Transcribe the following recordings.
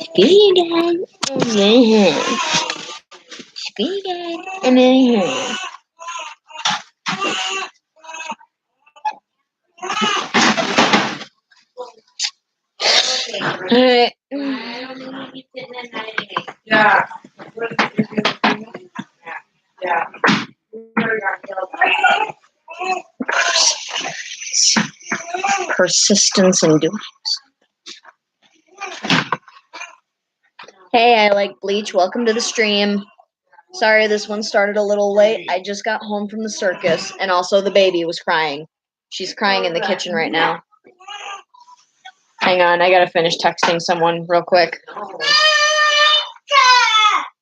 Speak again. Speak again. Alright. Yeah. Yeah. Persistence and doing. Hey, I like Bleach. Welcome to the stream. Sorry, this one started a little late. I just got home from the circus, and also the baby was crying. She's crying in the kitchen right now. Hang on, I gotta finish texting someone real quick.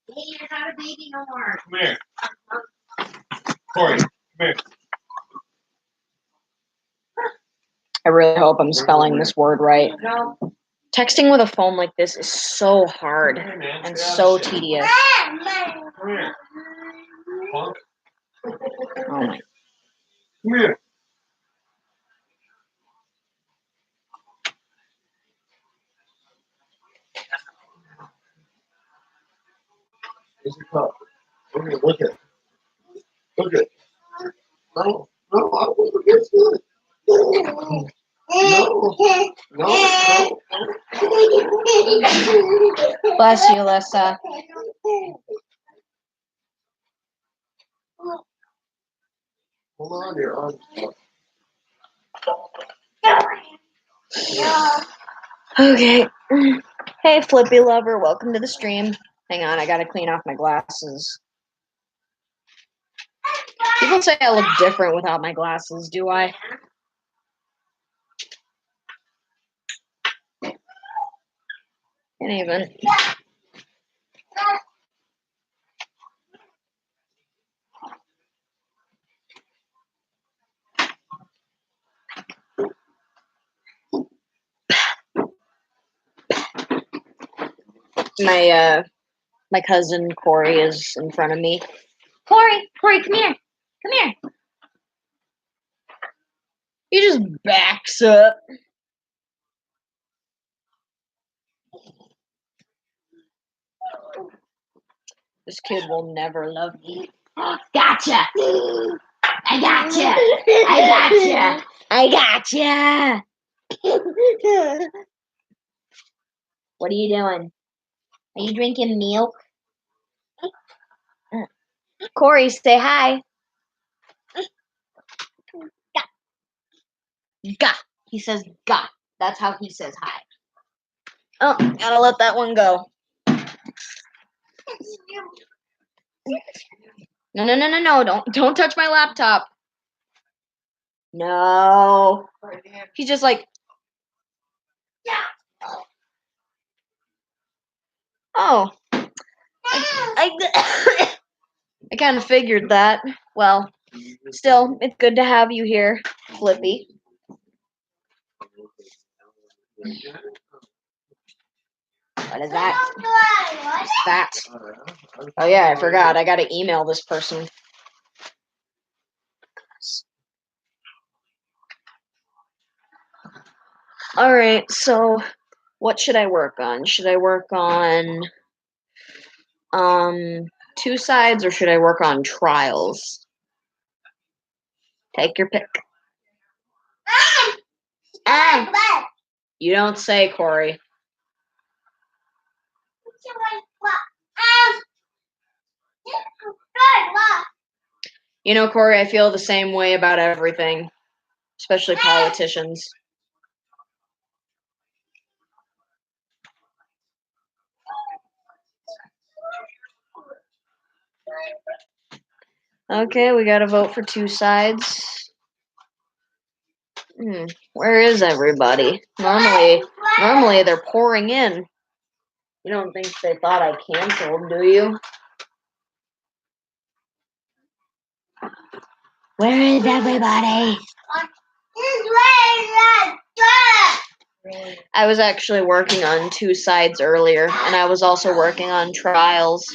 Hey, you're not a baby no more. Come here. Corey, come here. I really hope I'm spelling this word right. No. Texting with a phone like this is so hard and so tedious. Come here. Punk. Oh my. Come here. Where's your cup? Look at look at. Look at. No, I want to get good. No. Bless you, Lissa. Hold on here. Okay. Hey, Flippy Lover. Welcome to the stream. Hang on, I gotta clean off my glasses. People say I look different without my glasses. Do I? Can't even. My cousin Corey is in front of me. Corey, come here. Come here. He just backs up. This kid will never love me. Gotcha. I gotcha. I gotcha. I gotcha. What are you doing? Are you drinking milk? Corey, say hi. Gah. He says gah. That's how he says hi. Oh, gotta let that one go. No. Don't touch my laptop. No. He's just like, oh. I kind of figured that. Well, still, it's good to have you here, Flippy. What is that? What's that? Oh yeah, I forgot. I gotta email this person. Alright, so what should I work on? Should I work on two sides or should I work on trials? Take your pick. You don't say, Corey. You know, Corey, I feel the same way about everything, especially politicians. Okay, we gotta vote for two sides. Where is everybody? Normally they're pouring in. You don't think they thought I canceled, do you? Where is everybody? I was actually working on two sides earlier, and I was also working on trials.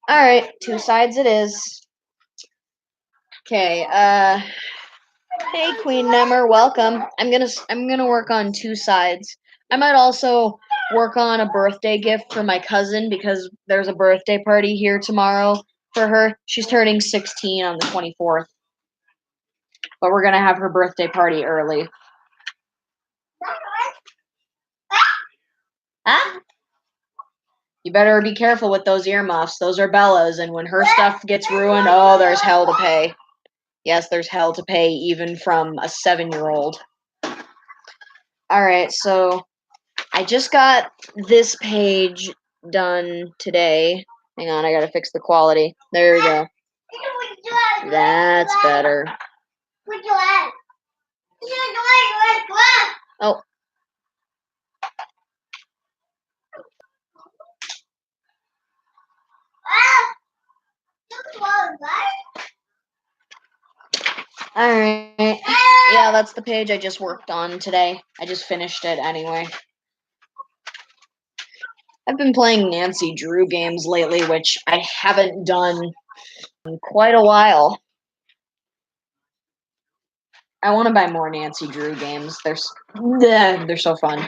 Alright, two sides it is. Okay, hey Queen Nemmer, welcome. I'm gonna work on two sides. I might also work on a birthday gift for my cousin because there's a birthday party here tomorrow for her. She's turning 16 on the 24th. But we're going to have her birthday party early. Huh? You better be careful with those earmuffs. Those are Bella's, and when her stuff gets ruined, oh, there's hell to pay. Yes, there's hell to pay even from a 7-year-old. Alright, so I just got this page done today. Hang on, I gotta fix the quality. There we go. That's better. Oh. Alright. Yeah, that's the page I just worked on today. I just finished it anyway. I've been playing Nancy Drew games lately, which I haven't done in quite a while. I want to buy more Nancy Drew games. They're so fun.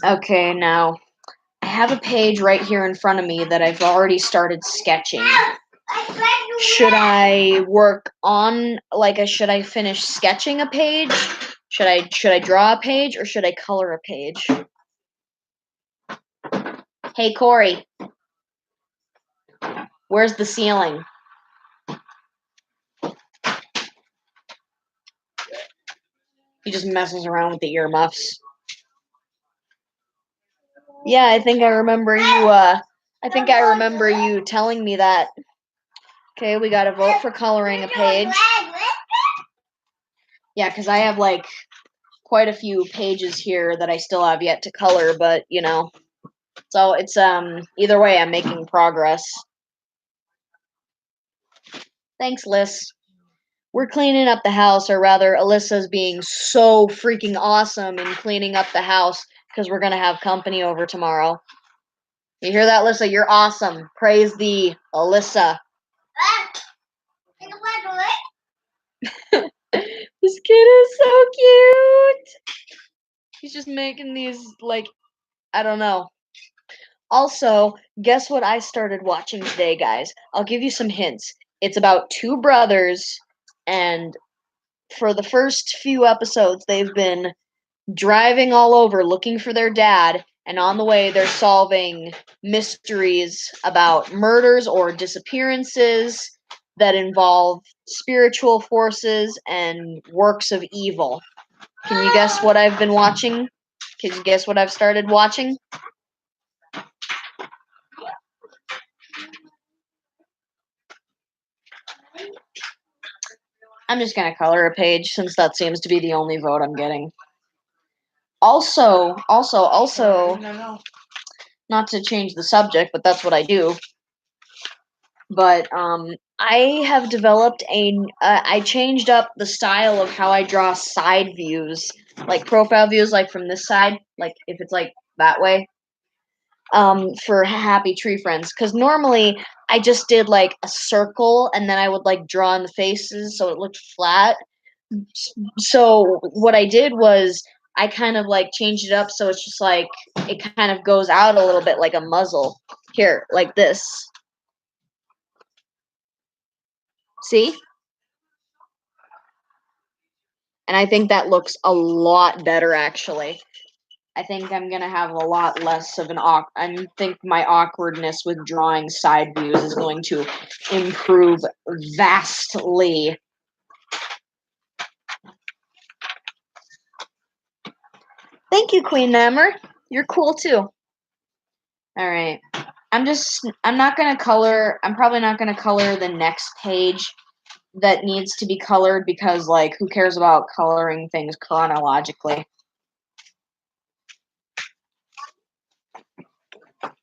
Okay, now I have a page right here in front of me that I've already started sketching. Should I work on should I finish sketching a page? Should I draw a page or should I color a page? Hey Corey, where's the ceiling? He just messes around with the earmuffs. Yeah, I think I remember you telling me that. Okay, we got to vote for coloring a page. Yeah, because I have quite a few pages here that I still have yet to color, but so it's either way I'm making progress. Thanks, Liz. We're cleaning up the house, or rather, Alyssa's being so freaking awesome in cleaning up the house because we're gonna have company over tomorrow. You hear that, Alyssa? You're awesome. Praise thee, Alyssa. This kid is so cute. He's just making these I don't know. Also, guess what I started watching today, guys? I'll give you some hints. It's about two brothers, and for the first few episodes, they've been driving all over looking for their dad, and on the way, they're solving mysteries about murders or disappearances that involve spiritual forces and works of evil. Can you guess what I've been watching? Can you guess what I've started watching? I'm just gonna color a page since that seems to be the only vote I'm getting. Also, not to change the subject, but that's what I do. But I have developed I changed up the style of how I draw side views, like profile views, like from this side, like if it's like that way. For Happy Tree Friends, because normally I just did like a circle and then I would draw in the faces so it looked flat. So what I did was I kind of changed it up so it's just it kind of goes out a little bit like a muzzle. Here, like this. See? And I think that looks a lot better actually. I think I'm gonna have a lot less of I think my awkwardness with drawing side views is going to improve vastly. Thank you, Queen Nammer. You're cool too. Alright. I'm probably not gonna color the next page that needs to be colored because who cares about coloring things chronologically?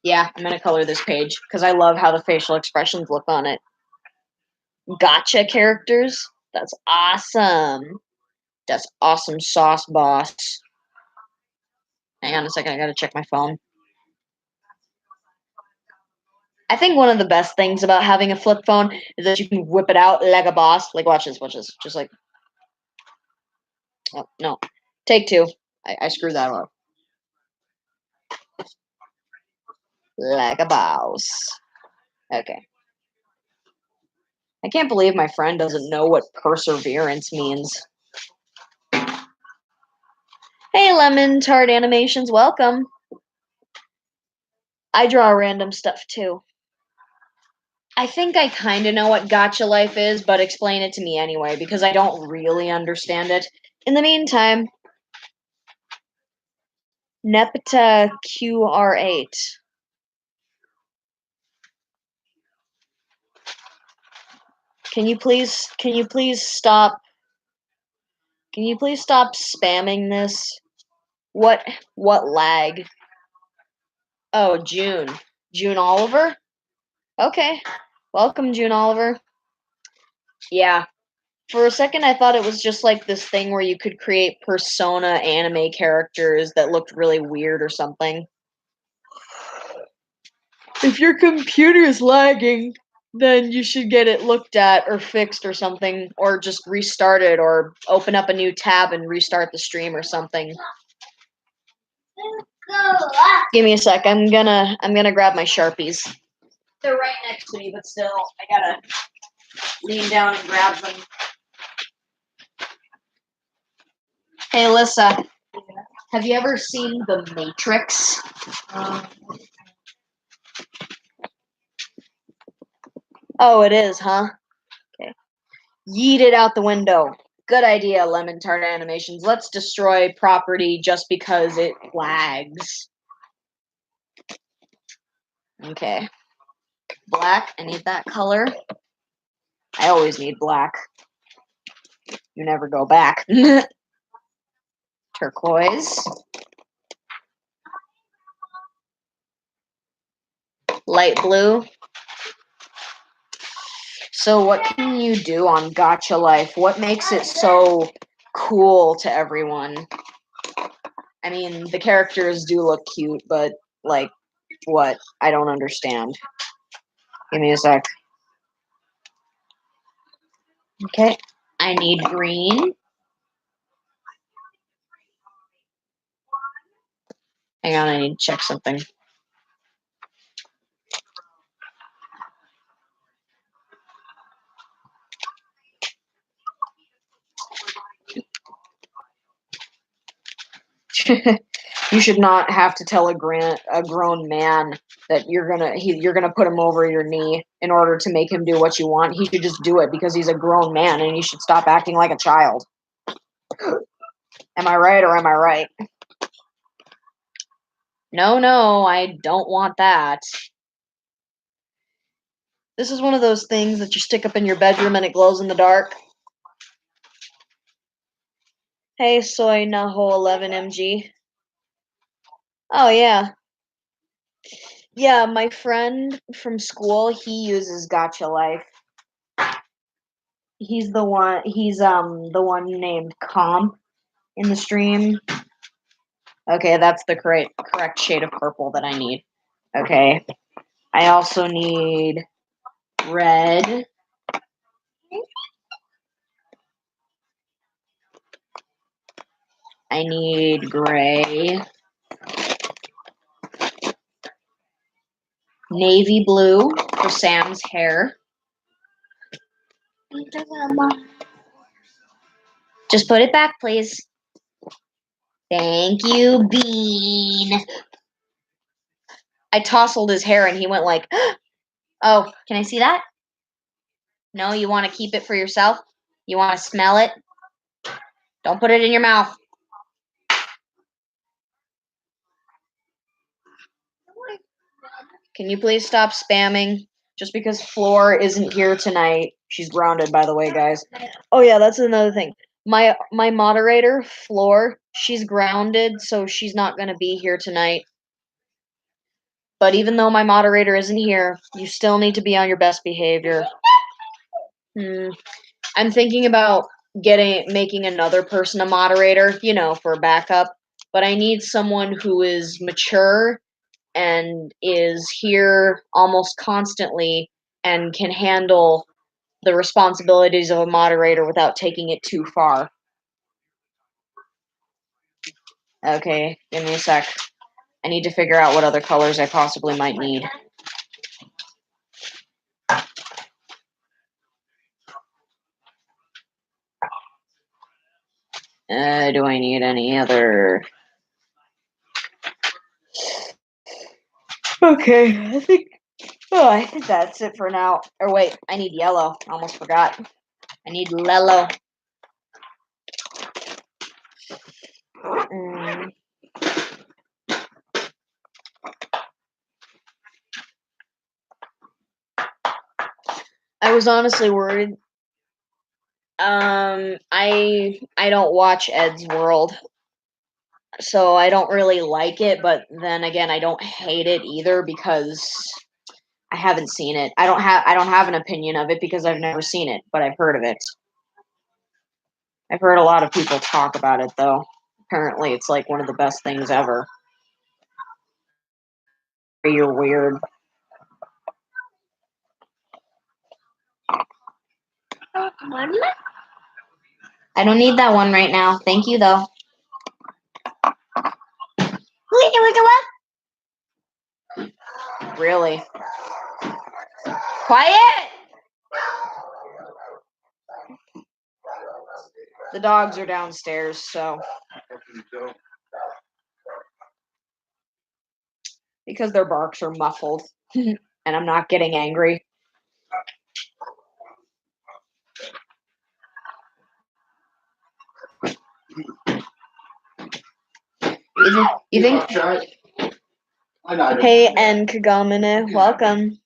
Yeah, I'm gonna color this page because I love how the facial expressions look on it. Gotcha characters? That's awesome. That's awesome sauce, boss. Hang on a second, I gotta check my phone. I think one of the best things about having a flip phone is that you can whip it out like a boss. Like, watch this. Just like... Oh, no. Take two. I screwed that up. Like a boss. Okay. I can't believe my friend doesn't know what perseverance means. Hey, Lemon Tart Animations, welcome. I draw random stuff too. I think I kind of know what Gotcha Life is, but explain it to me anyway, because I don't really understand it. In the meantime, Nepeta QR8. Can you please stop spamming this? What lag? Oh, June. June Oliver? Okay. Welcome, June Oliver. Yeah. For a second, I thought it was just like this thing where you could create persona anime characters that looked really weird or something. If your computer is lagging, then you should get it looked at or fixed or something, or just restart it or open up a new tab and restart the stream or something. Give me a sec. I'm gonna grab my Sharpies. They're right next to me, but still, I gotta lean down and grab them. Hey, Alyssa, have you ever seen The Matrix? Oh, it is, huh? Okay. Yeet it out the window. Good idea, Lemon Tart Animations. Let's destroy property just because it lags. Okay. Black, I need that color. I always need black. You never go back. Turquoise. Light blue. So what can you do on Gotcha Life? What makes it so cool to everyone? I mean, the characters do look cute, but, like, what? I don't understand. Give me a sec. Okay, I need green. Hang on, I need to check something. You should not have to tell a grown man that you're gonna put him over your knee in order to make him do what you want. He should just do it because he's a grown man and he should stop acting like a child. Am I right or am I right? No, I don't want that. This is one of those things that you stick up in your bedroom and it glows in the dark. Hey, Soy Naho 11MG. Oh, yeah. Yeah, my friend from school, he uses Gotcha Life. He's the one named Comp in the stream. Okay, that's the correct shade of purple that I need. Okay. I also need red. I need gray. Navy blue for Sam's hair. Just put it back, please. Thank you, Bean. I tousled his hair and he went like, oh, can I see that? No, you want to keep it for yourself? You want to smell it? Don't put it in your mouth. Can you please stop spamming? Just because Floor isn't here tonight. She's grounded, by the way, guys. Oh yeah, that's another thing. My moderator, Floor, she's grounded, so she's not going to be here tonight. But even though my moderator isn't here, you still need to be on your best behavior. I'm thinking about making another person a moderator, for backup. But I need someone who is mature and is here almost constantly and can handle the responsibilities of a moderator without taking it too far. Okay, give me a sec. I need to figure out what other colors I possibly might need. Do I need any other? Okay, I think that's it for now. Or wait, I need yellow. I almost forgot. I need Lello. I was honestly worried. I don't watch Ed's World, so I don't really like it. But then again, I don't hate it either because I haven't seen it. I don't have an opinion of it because I've never seen it, but I've heard of it. I've heard a lot of people talk about it though. Apparently, it's like one of the best things ever. You're weird. I don't need that one right now. Thank you, though. Really? Quiet! The dogs are downstairs, so. Because their barks are muffled. And I'm not getting angry. You think? Hey, and Kagamine, welcome.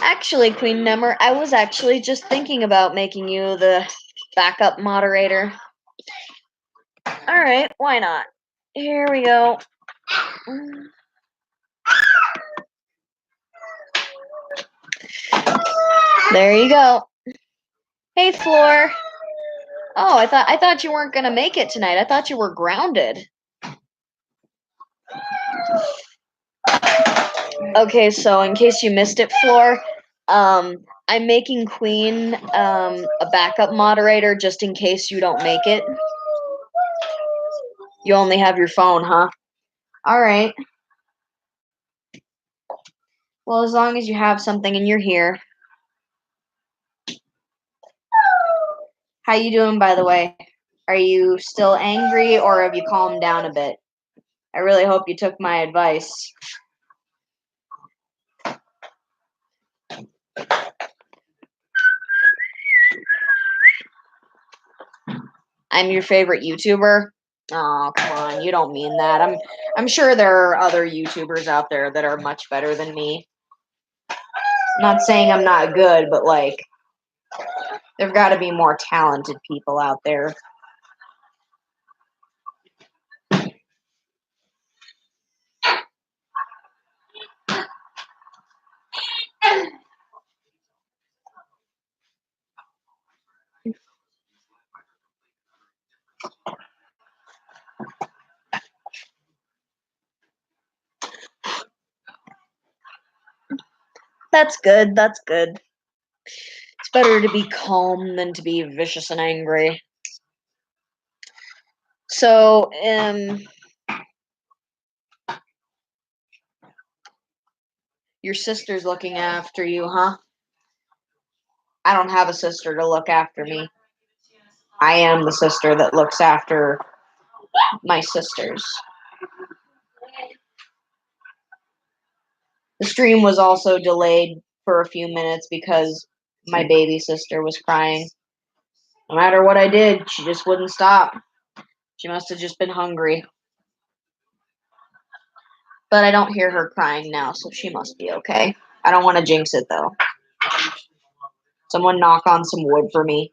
Actually, Queen Number, I was actually just thinking about making you the backup moderator. Alright, why not? Here we go. There you go. Hey, Floor. Oh, I thought you weren't gonna make it tonight. I thought you were grounded. Okay, so in case you missed it, Floor, I'm making Queen a backup moderator just in case you don't make it. You only have your phone, huh? Alright. Well, as long as you have something and you're here. How you doing, by the way? Are you still angry or have you calmed down a bit? I really hope you took my advice. I'm your favorite YouTuber? Oh, come on, you don't mean that. I'm sure there are other YouTubers out there that are much better than me. I'm not saying I'm not good, but like there've got to be more talented people out there. That's good. That's good. It's better to be calm than to be vicious and angry. So, your sister's looking after you, huh? I don't have a sister to look after me. I am the sister that looks after my sisters. The stream was also delayed for a few minutes because my baby sister was crying. No matter what I did, she just wouldn't stop. She must have just been hungry. But I don't hear her crying now, so she must be okay. I don't want to jinx it, though. Someone knock on some wood for me.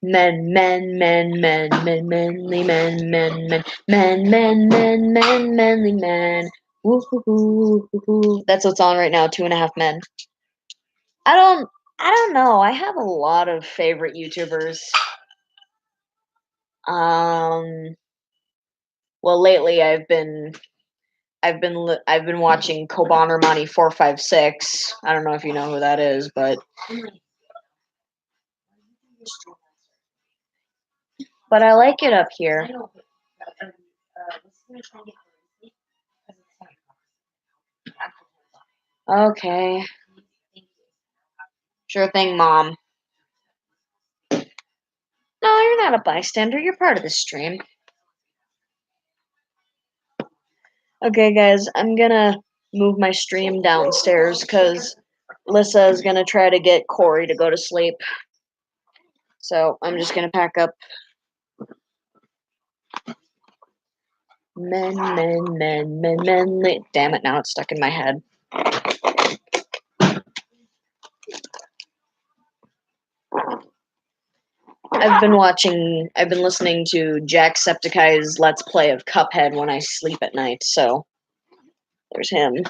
Men, men, men, men, men, manly men, men, men, men, men, men, men, manly men. Woo-hoo-hoo-hoo-hoo. That's what's on right now, 2.5 Men. I don't know. I have a lot of favorite YouTubers. Well, lately I've been watching Koban Money 456. I don't know if you know who that is, but I like it up here. Okay. Sure thing, Mom. No, you're not a bystander. You're part of the stream. Okay, guys, I'm gonna move my stream downstairs because Lissa is gonna try to get Corey to go to sleep. So I'm just gonna pack up. Men. Damn it, now it's stuck in my head. I've been listening to Jacksepticeye's Let's Play of Cuphead when I sleep at night, so there's him.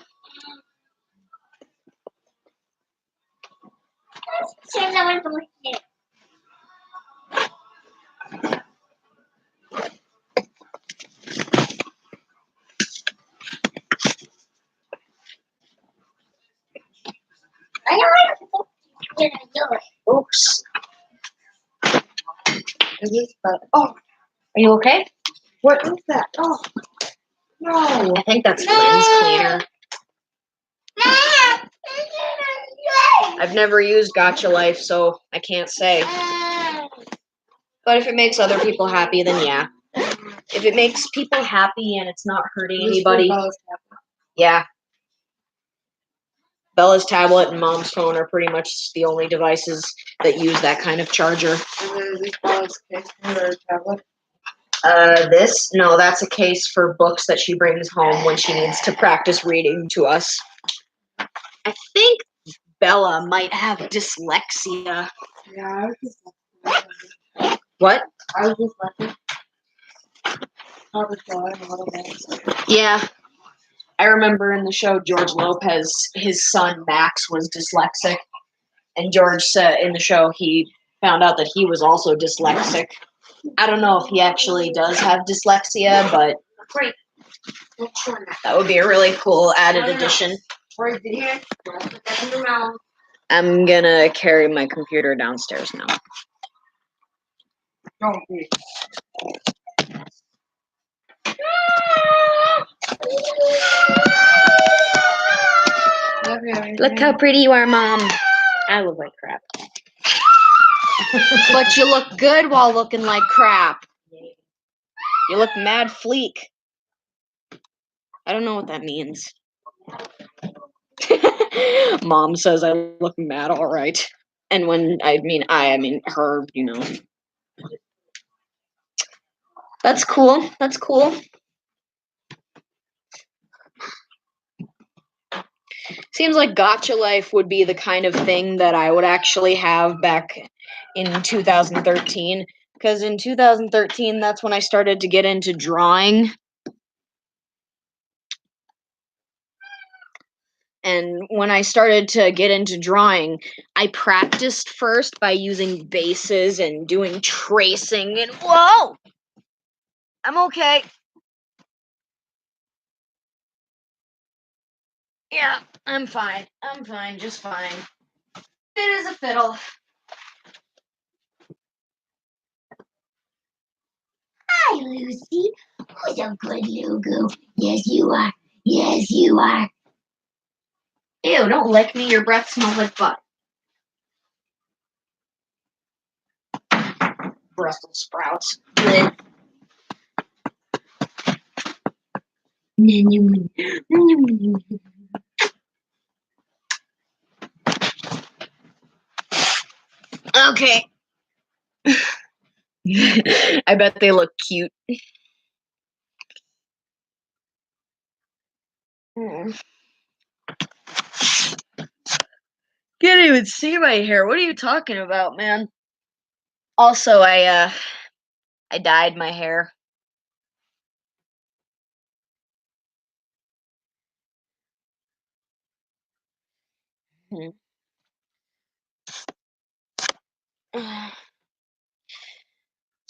Oops. Oh, are you okay? What is that? Oh, no. I think that's lens cleaner. I've never used Gacha Life, so I can't say. But if it makes other people happy, then yeah. If it makes people happy and it's not hurting anybody, yeah. Bella's tablet and Mom's phone are pretty much the only devices that use that kind of charger. And then Bella's case for her tablet. No, that's a case for books that she brings home when she needs to practice reading to us. I think Bella might have dyslexia. Yeah, I was just like, What? I was just like, probably drawing a little bit. Yeah. I remember in the show George Lopez, his son Max was dyslexic. And George said in the show he found out that he was also dyslexic. I don't know if he actually does have dyslexia, but that would be a really cool added addition. I'm gonna carry my computer downstairs now. Don't be. Look how pretty you are, Mom. I look like crap. But you look good while looking like crap. You look mad fleek. I don't know what that means. Mom says I look mad alright. And when I mean her, you know. That's cool. That's cool. Seems like Gacha Life would be the kind of thing that I would actually have back in 2013. Because in 2013, that's when I started to get into drawing. And when I started to get into drawing, I practiced first by using bases and doing tracing and whoa! I'm okay. Yeah, I'm fine. I'm fine, just fine. It is a fiddle. Hi, Lucy. Who's a good Lugu? Yes, you are. Yes, you are. Ew, don't lick me. Your breath smells like butt. Brussels sprouts. Blech. Okay. I bet they look cute. Can't even see my hair. What are you talking about, man? Also, I dyed my hair. It's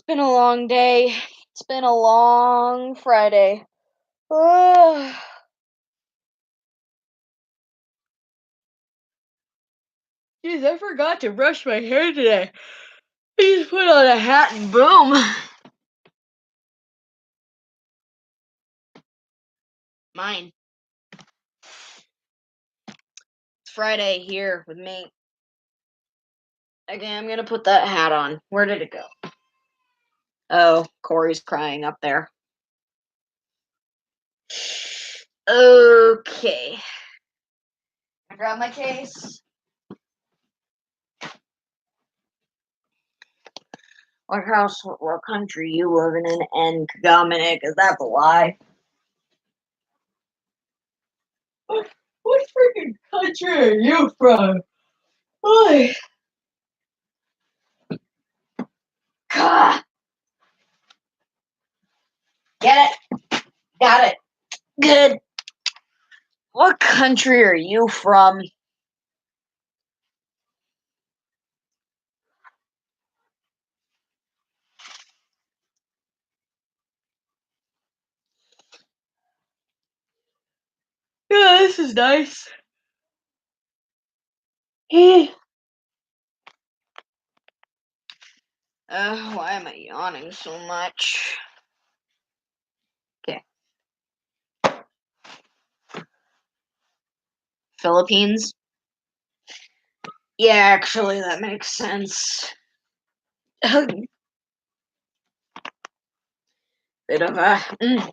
been a long day. It's been a long Friday. Ugh. Jeez, I forgot to brush my hair today. I just put on a hat and boom. Mine. It's Friday here with me. Okay, I'm gonna put that hat on. Where did it go? Oh, Corey's crying up there. Okay. I grab my case. What house, what country you living in? And Dominic, is that the lie? What freaking country are you from? Oy. Gah. Get it? Got it. Good. What country are you from? Yeah, this is nice. Why am I yawning so much? Okay. Philippines? Yeah, actually, that makes sense. Bit of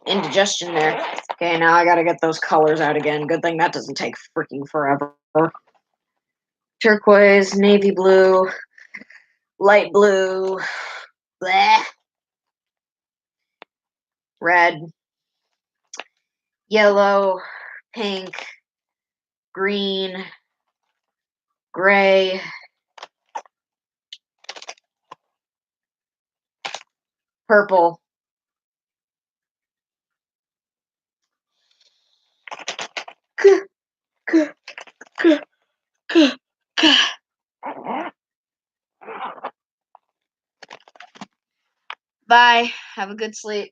indigestion there. Okay, now I gotta get those colors out again. Good thing that doesn't take freaking forever. Turquoise, navy blue, light blue, bleh, red, yellow, pink, green, gray, purple. Bye. Have a good sleep.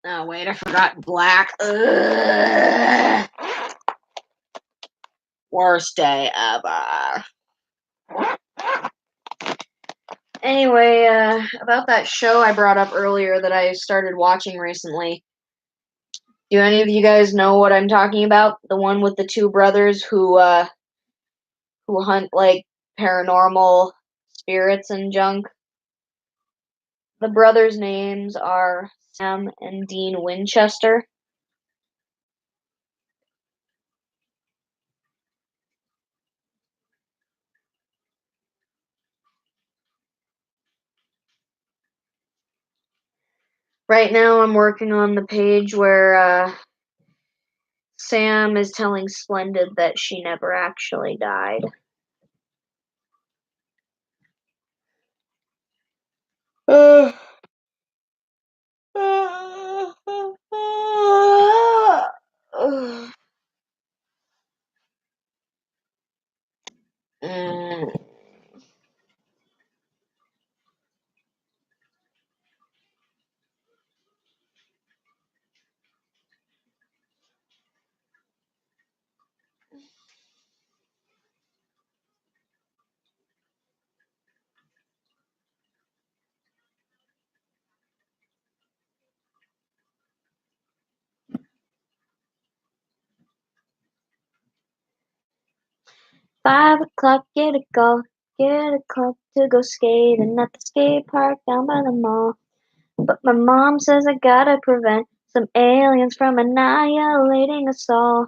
Oh, wait, I forgot black. Ugh. Worst day ever. Anyway, about that show I brought up earlier that I started watching recently. Do any of you guys know what I'm talking about? The one with the two brothers who hunt like paranormal spirits and junk. The brothers' names are Sam and Dean Winchester. Right now, I'm working on the page where Sam is telling Splendid that she never actually died. Uh, Mm. 5 o'clock, get a call to go skating at the skate park down by the mall. But my mom says I gotta prevent some aliens from annihilating us all.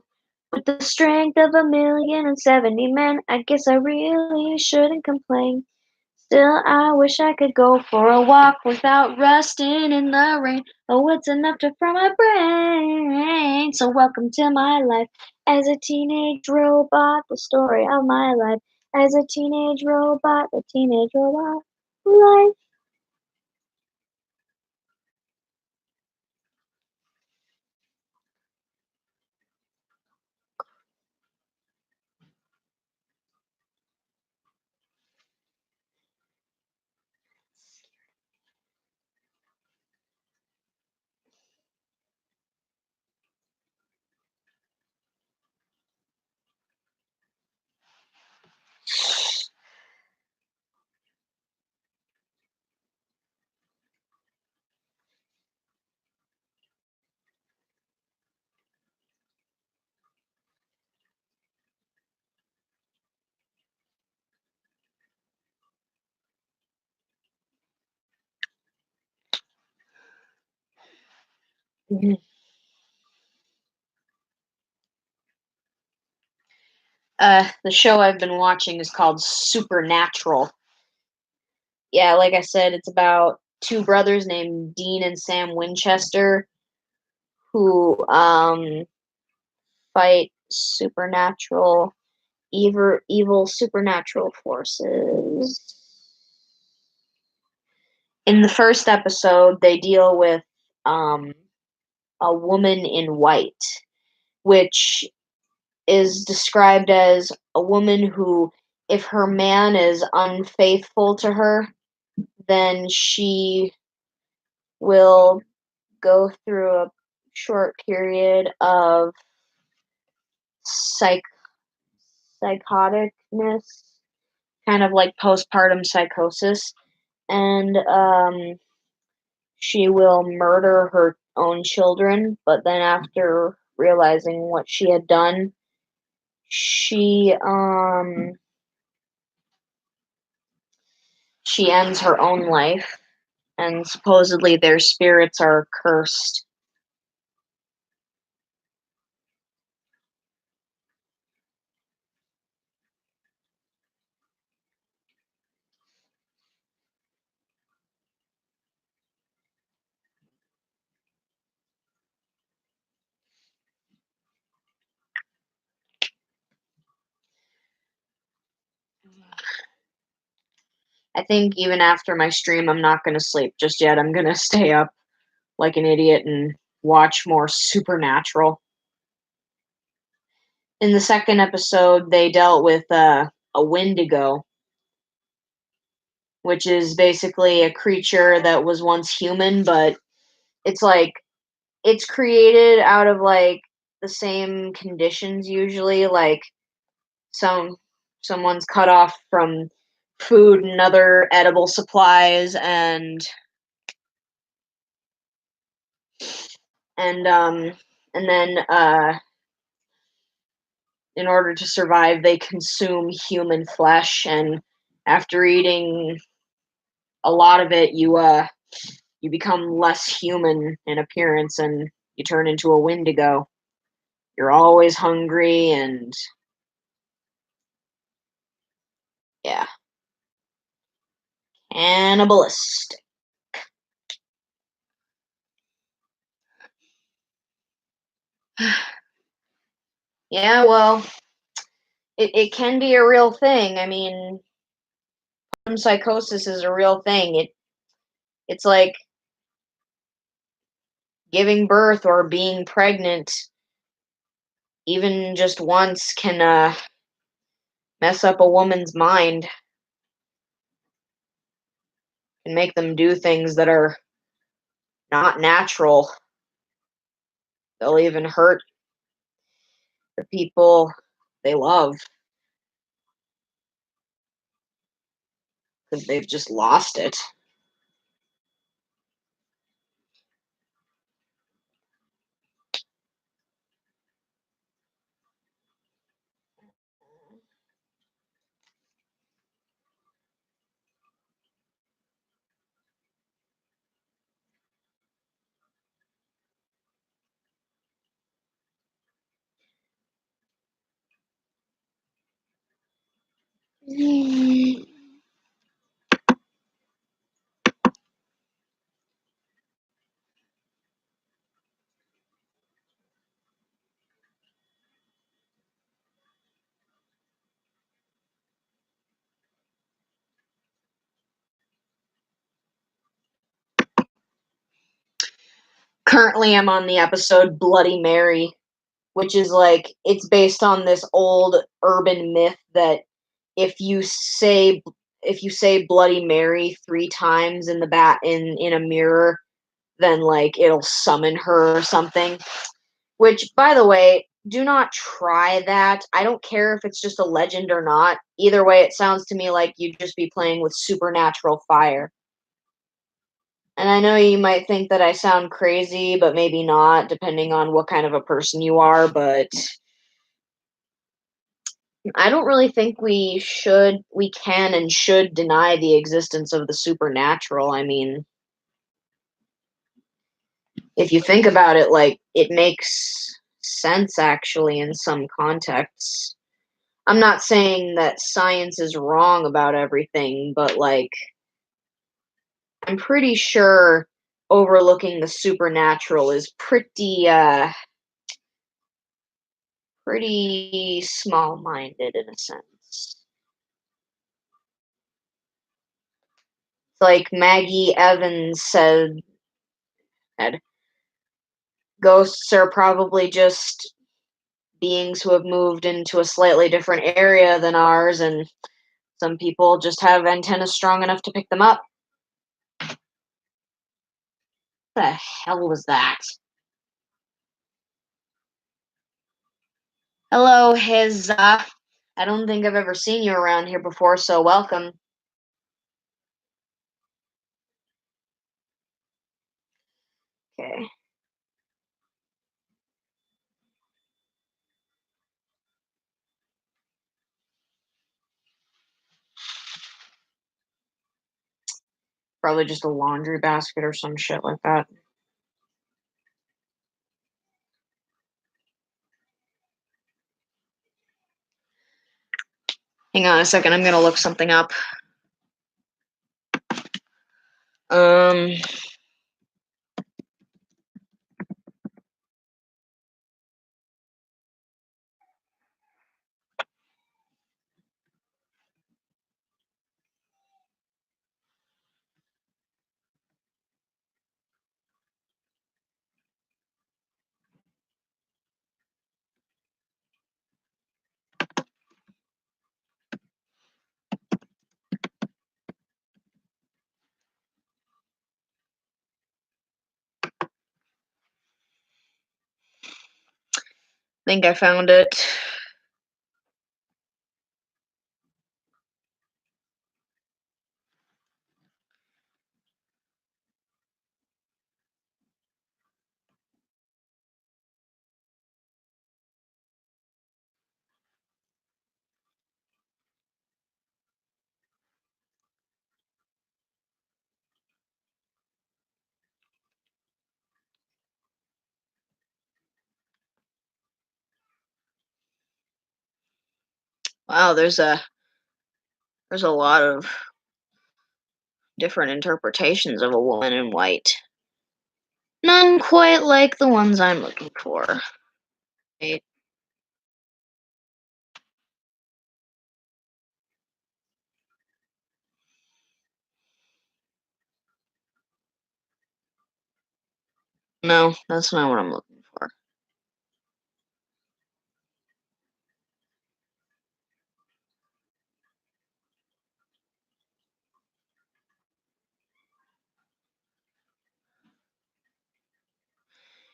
With the strength of 1,070 men, I guess I really shouldn't complain. Still, I wish I could go for a walk without rusting in the rain. Oh, it's enough to fry my brain. So welcome to my life as a teenage robot, the story of my life. As a teenage robot, the teenage robot life. The show I've been watching is called Supernatural. Yeah, like I said, it's about two brothers named Dean and Sam Winchester who fight evil supernatural forces. In the first episode, they deal with um, a woman in white, which is described as a woman who, if her man is unfaithful to her, then she will go through a short period of psychoticness, kind of like postpartum psychosis, and she will murder her own children, but then after realizing what she had done, she ends her own life, and supposedly their spirits are cursed. I think even after my stream, I'm not going to sleep just yet. I'm going to stay up like an idiot and watch more Supernatural. In the second episode, they dealt with a Wendigo, which is basically a creature that was once human, but it's like it's created out of like the same conditions usually, like someone's cut off from food and other edible supplies, and then in order to survive they consume human flesh, and after eating a lot of it you become less human in appearance and you turn into a Wendigo. You're always hungry and yeah, cannibalistic. Yeah, well, it can be a real thing. I mean, psychosis is a real thing. It's like giving birth or being pregnant, even just once, can mess up a woman's mind and make them do things that are not natural. They'll even hurt the people they love because they've just lost it. Currently, I'm on the episode Bloody Mary, which is like it's based on this old urban myth that if you say Bloody Mary 3 times in the in a mirror, then like it'll summon her or something. Which, by the way, do not try that. I don't care if it's just a legend or not. Either way, it sounds to me like you'd just be playing with supernatural fire. And I know you might think that I sound crazy, but maybe not, depending on what kind of a person you are, but I don't really think we can and should deny the existence of the supernatural. I mean, if you think about it, like, it makes sense actually in some contexts. I'm not saying that science is wrong about everything, but like, I'm pretty sure overlooking the supernatural is pretty small-minded in a sense. Like Maggie Evans said, ghosts are probably just beings who have moved into a slightly different area than ours, and some people just have antennas strong enough to pick them up. What the hell was that? Hello, Heza. I don't think I've ever seen you around here before, so welcome. Okay. Probably just a laundry basket or some shit like that. Hang on a second, I'm gonna look something up. Um, think I found it. Wow, there's a lot of different interpretations of a woman in white. None quite like the ones I'm looking for. Right. No, that's not what I'm looking for.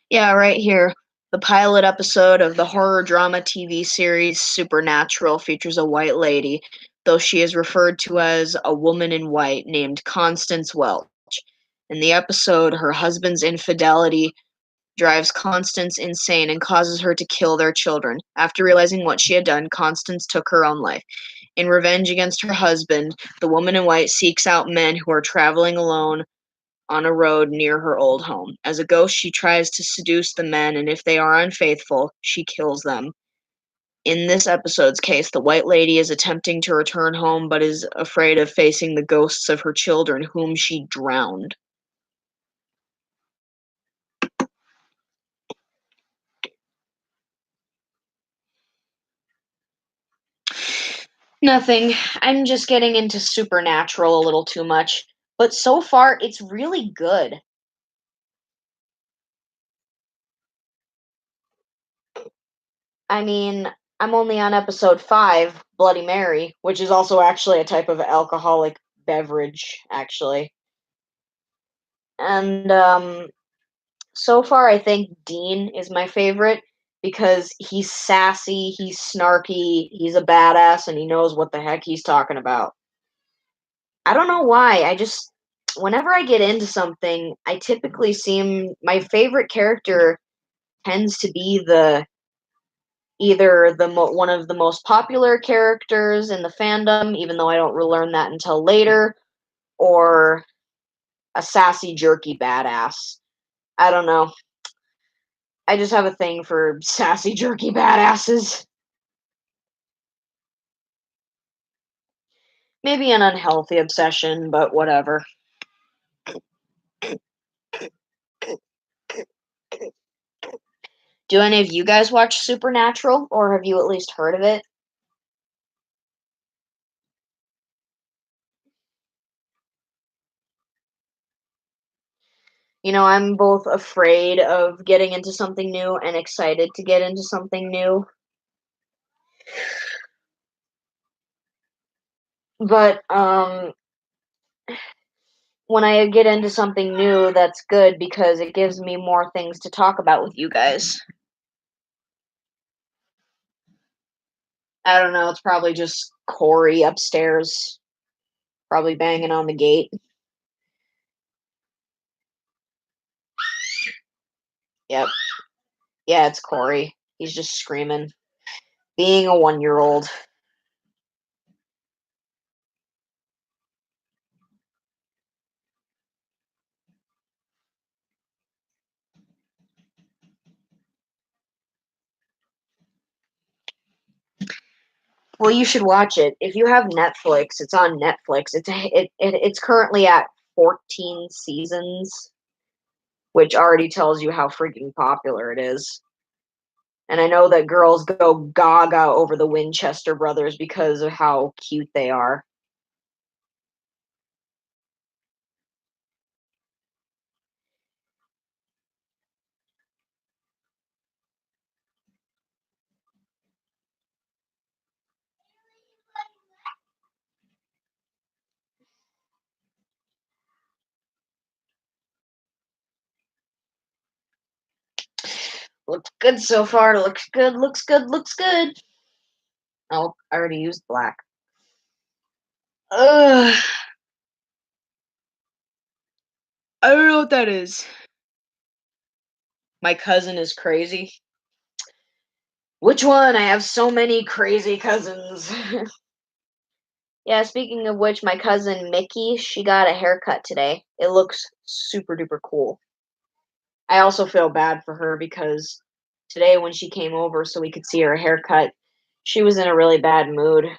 Yeah, right here. The pilot episode of the horror drama TV series Supernatural features a white lady, though she is referred to as a woman in white named Constance Welch. In the episode, her husband's infidelity drives Constance insane and causes her to kill their children. After realizing what she had done, Constance took her own life. In revenge against her husband, the woman in white seeks out men who are traveling alone on a road near her old home. As a ghost, she tries to seduce the men, and if they are unfaithful, she kills them. In this episode's case, the white lady is attempting to return home but is afraid of facing the ghosts of her children, whom she drowned. Nothing. I'm just getting into Supernatural a little too much. But so far, it's really good. I mean, I'm only on episode 5, Bloody Mary, which is also actually a type of alcoholic beverage, actually. And so far, I think Dean is my favorite because he's sassy, he's snarky, he's a badass, and he knows what the heck he's talking about. I don't know why. Whenever I get into something, I typically seem my favorite character tends to be either one of the most popular characters in the fandom, even though I don't learn that until later, or a sassy, jerky badass. I don't know. I just have a thing for sassy, jerky badasses. Maybe an unhealthy obsession, but whatever. Do any of you guys watch Supernatural, or have you at least heard of it? You know, I'm both afraid of getting into something new and excited to get into something new. But when I get into something new, that's good because it gives me more things to talk about with you guys. I don't know, it's probably just Corey upstairs, probably banging on the gate. Yep. Yeah, it's Corey. He's just screaming. Being a 1-year-old. Well, you should watch it. If you have Netflix, it's on Netflix. It's currently at 14 seasons, which already tells you how freaking popular it is. And I know that girls go gaga over the Winchester brothers because of how cute they are. Looks good so far. Looks good, looks good, looks good. Oh, I already used black. Ugh. I don't know what that is. My cousin is crazy. Which one? I have so many crazy cousins. Yeah, speaking of which, my cousin Mickey, she got a haircut today. It looks super duper cool. I also feel bad for her because today when she came over so we could see her haircut, she was in a really bad mood. I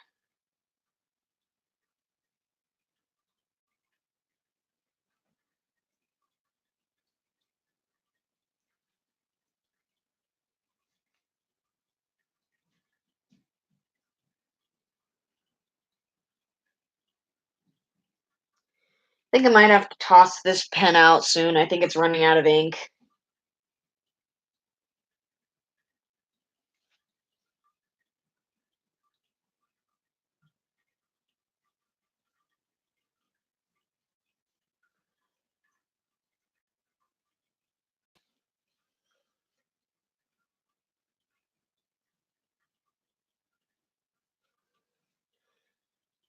think I might have to toss this pen out soon. I think it's running out of ink.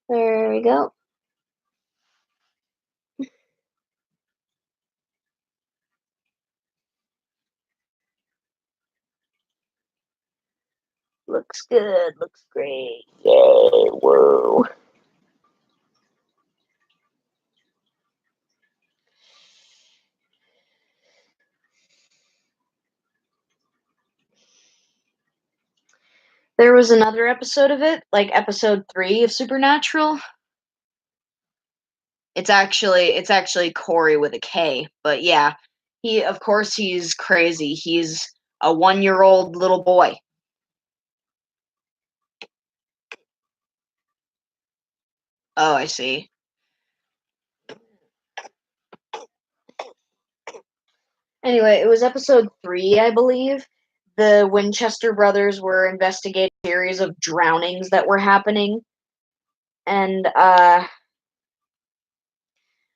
There we go. Looks good. Looks great. Yay. Whoa. There was another episode of it, like episode 3 of Supernatural. It's actually Corey with a K, but yeah, he of course he's crazy. He's a 1-year-old little boy. Oh, I see. Anyway, it was episode 3, I believe. The Winchester brothers were investigating a series of drownings that were happening, and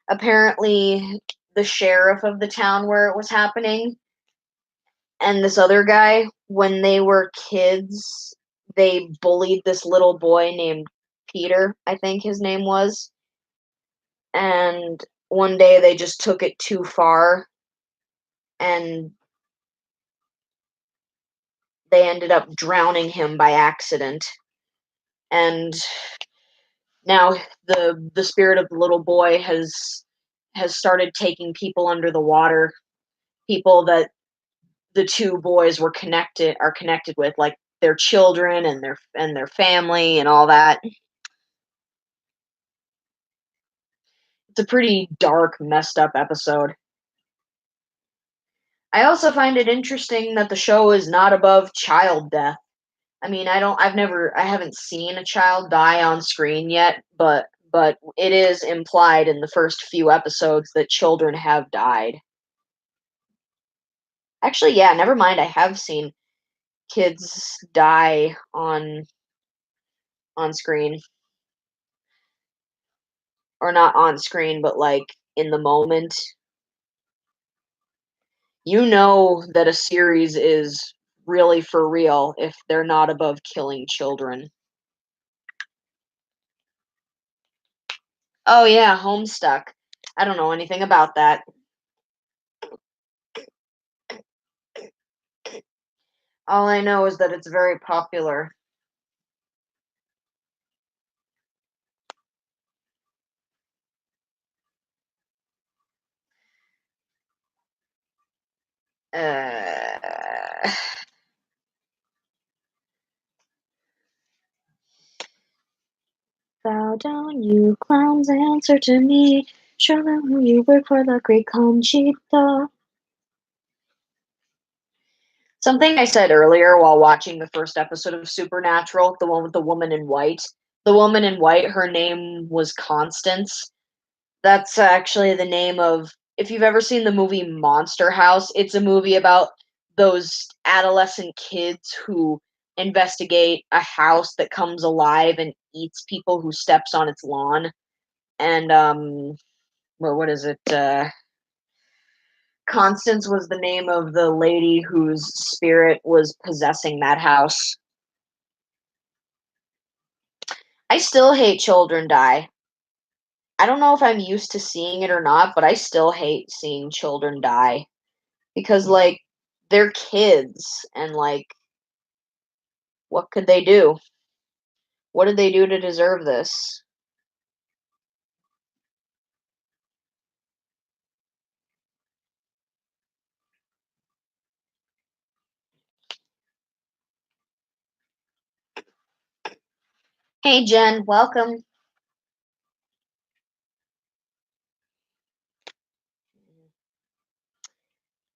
apparently the sheriff of the town where it was happening and this other guy, when they were kids, they bullied this little boy named Peter, I think his name was. And one day they just took it too far and they ended up drowning him by accident. And now the spirit of the little boy has started taking people under the water people that the two boys are connected with, like their children and their family and all that. It's a pretty dark, messed up episode. I also find it interesting that the show is not above child death. I mean, I haven't seen a child die on screen yet, but it is implied in the first few episodes that children have died. Actually, yeah, never mind. I have seen kids die on screen, or not on screen, but like in the moment. You know that a series is really for real if they're not above killing children. Oh yeah, Homestuck. I don't know anything about that. All I know is that it's very popular. Uh, Bow down, you clowns, answer to me. Show them who you work for, the great Conchita. Something I said earlier while watching the first episode of Supernatural, the one with the woman in white. The woman in white, her name was Constance. That's actually the name of, if you've ever seen the movie Monster House, it's a movie about those adolescent kids who investigate a house that comes alive and eats people who steps on its lawn. And what is it? Constance was the name of the lady whose spirit was possessing that house. I still hate children die. I don't know if I'm used to seeing it or not, but I still hate seeing children die. Because, like, they're kids, and, like, what could they do? What did they do to deserve this? Hey, Jen, welcome.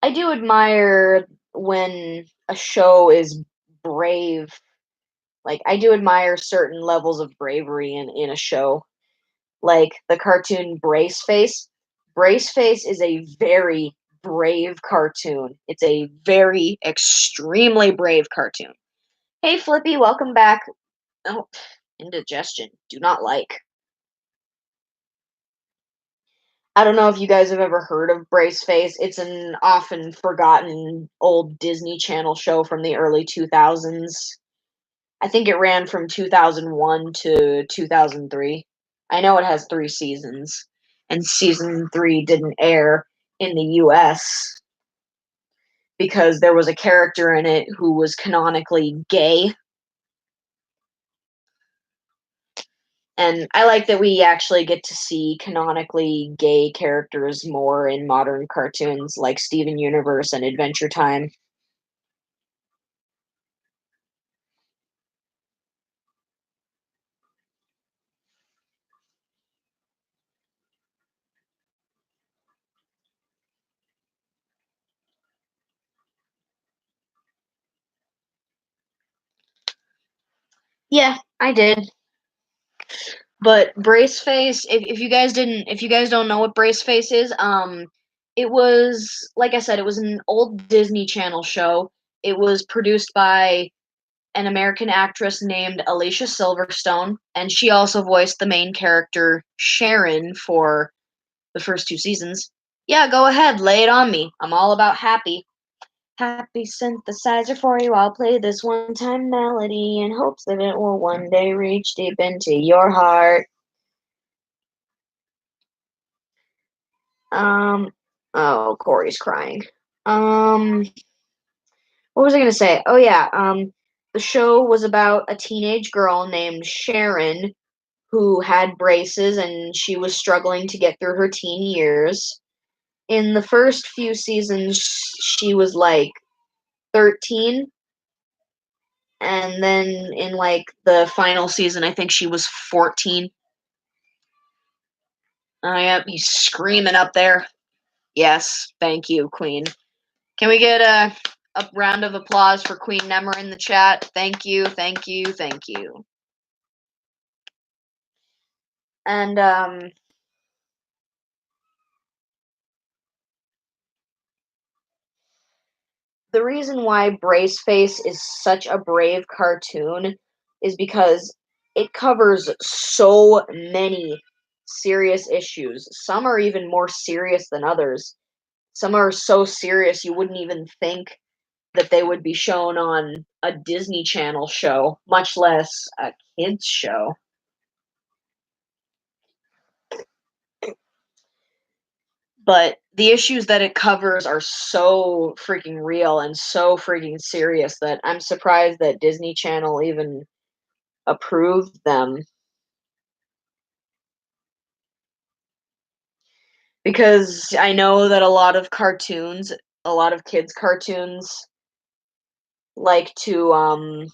I do admire when a show is brave. Like, I do admire certain levels of bravery in a show. Like the cartoon Braceface. Braceface is a very brave cartoon. It's a very extremely brave cartoon. Hey Flippy, welcome back. Oh, indigestion. Do not like. I don't know if you guys have ever heard of Braceface. It's an often forgotten old Disney Channel show from the early 2000s. I think it ran from 2001 to 2003. I know it has 3 seasons, and season 3 didn't air in the US because there was a character in it who was canonically gay. And I like that we actually get to see canonically gay characters more in modern cartoons like Steven Universe and Adventure Time. Yeah, I did. But Braceface, if you guys don't know what Braceface is, it was, like I said, it was an old Disney Channel show. It was produced by an American actress named Alicia Silverstone, and she also voiced the main character Sharon for the first 2 seasons. Yeah, go ahead, lay it on me. I'm all about happy. Happy synthesizer for you. I'll play this one-time melody in hopes that it will one day reach deep into your heart. Um, oh, Corey's crying. Um, what was I gonna say? Oh yeah, the show was about a teenage girl named Sharon who had braces and she was struggling to get through her teen years. in the first few seasons, she was like 13. And then in like the final season, I think she was 14. Oh, yep, he's screaming up there. Yes, thank you, Queen. Can we get a round of applause for Queen Nemmer in the chat? Thank you, thank you, thank you. And the reason why Braceface is such a brave cartoon is because it covers so many serious issues. Some are even more serious than others. Some are so serious you wouldn't even think that they would be shown on a Disney Channel show, much less a kids show. But the issues that it covers are so freaking real and so freaking serious that I'm surprised that Disney Channel even approved them. Because I know that a lot of cartoons, a lot of kids' cartoons, like to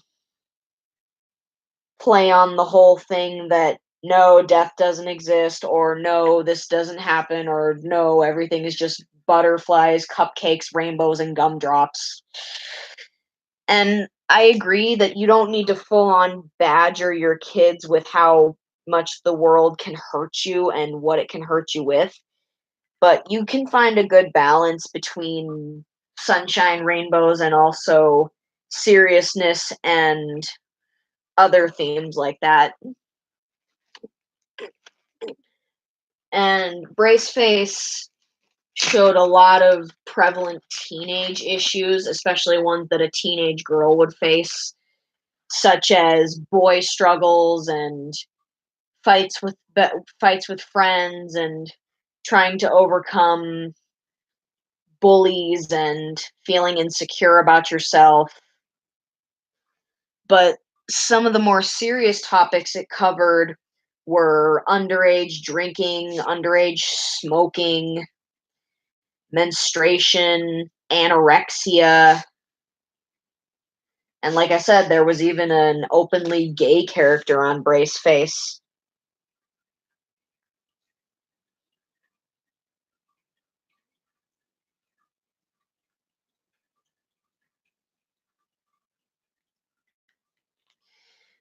play on the whole thing that no, death doesn't exist, or no, this doesn't happen, or no, everything is just butterflies, cupcakes, rainbows, and gumdrops. And I agree that you don't need to full on badger your kids with how much the world can hurt you and what it can hurt you with. But you can find a good balance between sunshine, rainbows, and also seriousness and other themes like that. And Braceface showed a lot of prevalent teenage issues, especially ones that a teenage girl would face, such as boy struggles and fights with fights with friends and trying to overcome bullies and feeling insecure about yourself. But some of the more serious topics it covered were underage drinking, underage smoking, menstruation, anorexia, and like I said, there was even an openly gay character on Braceface.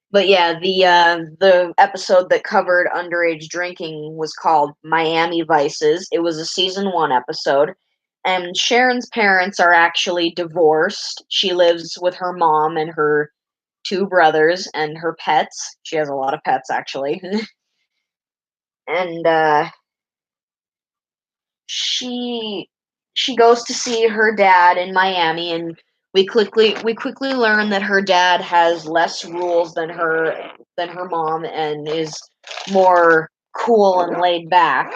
But yeah, the episode that covered underage drinking was called Miami Vices. It was a season 1 episode, and Sharon's parents are actually divorced. She lives with her mom and her 2 brothers and her pets. She has a lot of pets actually. And she she goes to see her dad in Miami, and we quickly learn that her dad has less rules than her mom and is more cool and laid back,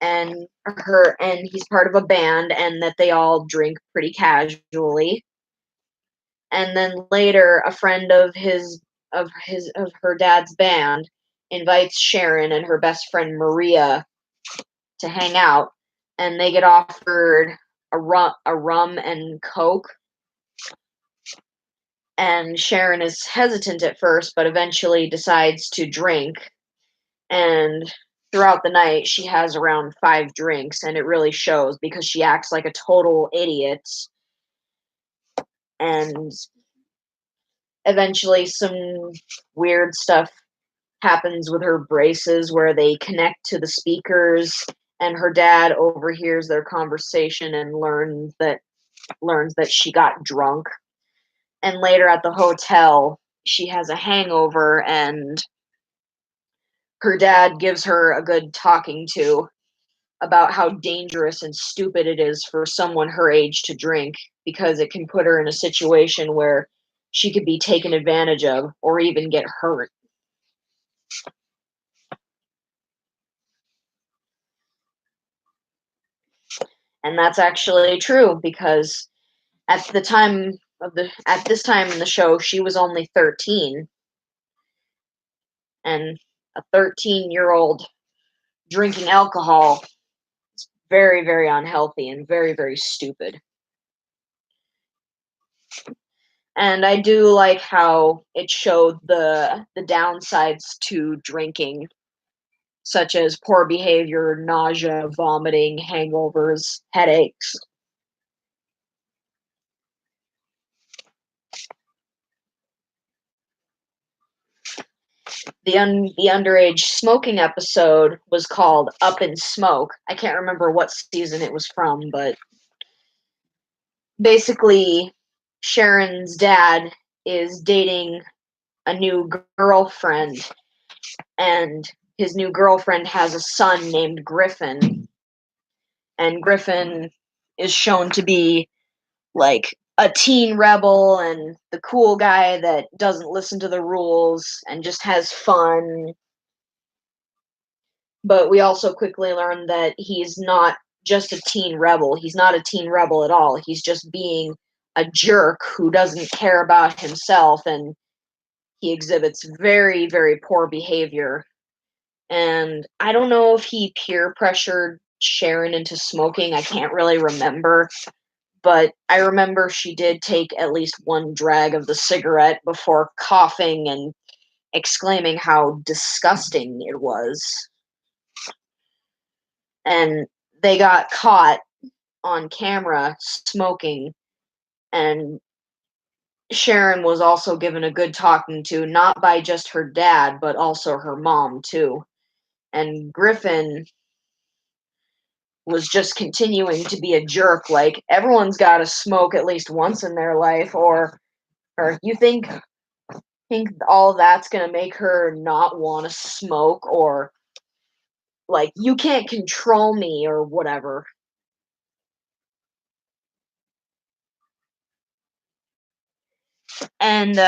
and he's part of a band, and that they all drink pretty casually. And then later a friend of her dad's band invites Sharon and her best friend Maria to hang out, and they get offered a rum and coke. And Sharon is hesitant at first, but eventually decides to drink. And throughout the night, she has around 5 drinks, and it really shows because she acts like a total idiot. And eventually, some weird stuff happens with her braces where they connect to the speakers, and her dad overhears their conversation and learns that she got drunk. And later at the hotel, she has a hangover, and her dad gives her a good talking to about how dangerous and stupid it is for someone her age to drink, because it can put her in a situation where she could be taken advantage of or even get hurt. And that's actually true, because at this time in the show, she was only 13, and a 13-year-old drinking alcohol is very, very unhealthy and very, very stupid. And I do like how it showed the downsides to drinking, such as poor behavior, nausea, vomiting, hangovers, headaches. The underage smoking episode was called Up in Smoke. I can't remember what season it was from, but basically Sharon's dad is dating a new girlfriend, and his new girlfriend has a son named Griffin, and Griffin is shown to be like a teen rebel and the cool guy that doesn't listen to the rules and just has fun. But we also quickly learn that he's not just a teen rebel. He's not a teen rebel at all. He's just being a jerk who doesn't care about himself, and he exhibits very, very poor behavior. And I don't know if he peer pressured Sharon into smoking. I can't really remember. But I remember she did take at least one drag of the cigarette before coughing and exclaiming how disgusting it was. And they got caught on camera smoking, and Sharon was also given a good talking to, not by just her dad, but also her mom, too. And Griffin was just continuing to be a jerk, like, everyone's got to smoke at least once in their life, or you think all that's going to make her not want to smoke, or like, you can't control me, or whatever. And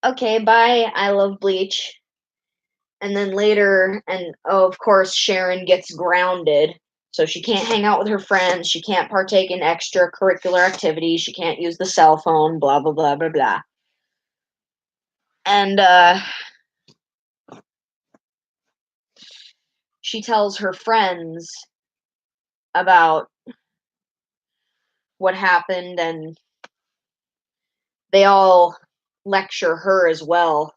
okay, bye, I love Bleach. And then later, and oh, of course Sharon gets grounded, so she can't hang out with her friends, she can't partake in extracurricular activities, she can't use the cell phone, blah blah blah blah blah. And she tells her friends about what happened, and they all lecture her as well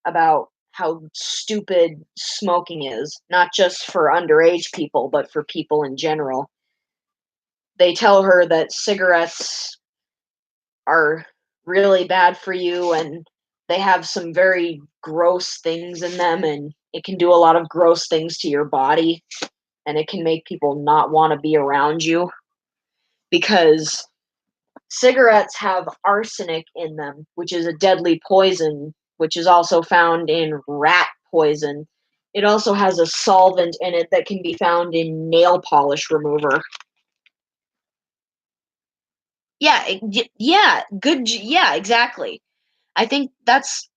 about how stupid smoking is, not just for underage people, but for people in general. They tell her that cigarettes are really bad for you, and they have some very gross things in them, and it can do a lot of gross things to your body, and it can make people not want to be around you, because cigarettes have arsenic in them, which is a deadly poison, which is also found in rat poison. It also has a solvent in it that can be found in nail polish remover. Yeah, yeah, yeah, exactly. I think that's